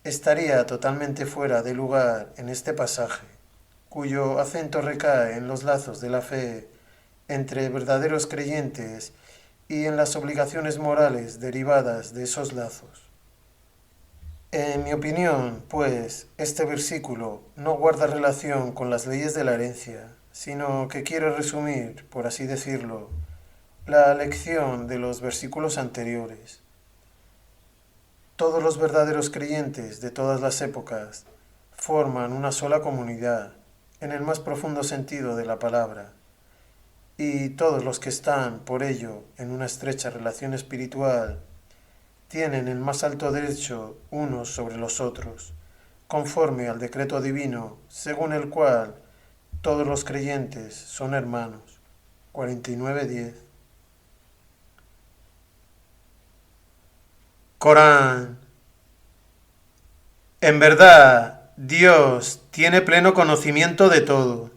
estaría totalmente fuera de lugar en este pasaje, cuyo acento recae en los lazos de la fe entre verdaderos creyentes y en las obligaciones morales derivadas de esos lazos. En mi opinión, pues, este versículo no guarda relación con las leyes de la herencia, sino que quiere resumir, por así decirlo, la lección de los versículos anteriores. Todos los verdaderos creyentes de todas las épocas forman una sola comunidad, en el más profundo sentido de la palabra, y todos los que están, por ello, en una estrecha relación espiritual, tienen el más alto derecho unos sobre los otros, conforme al decreto divino, según el cual todos los creyentes son hermanos. 49:10. Corán. En verdad, Dios tiene pleno conocimiento de todo.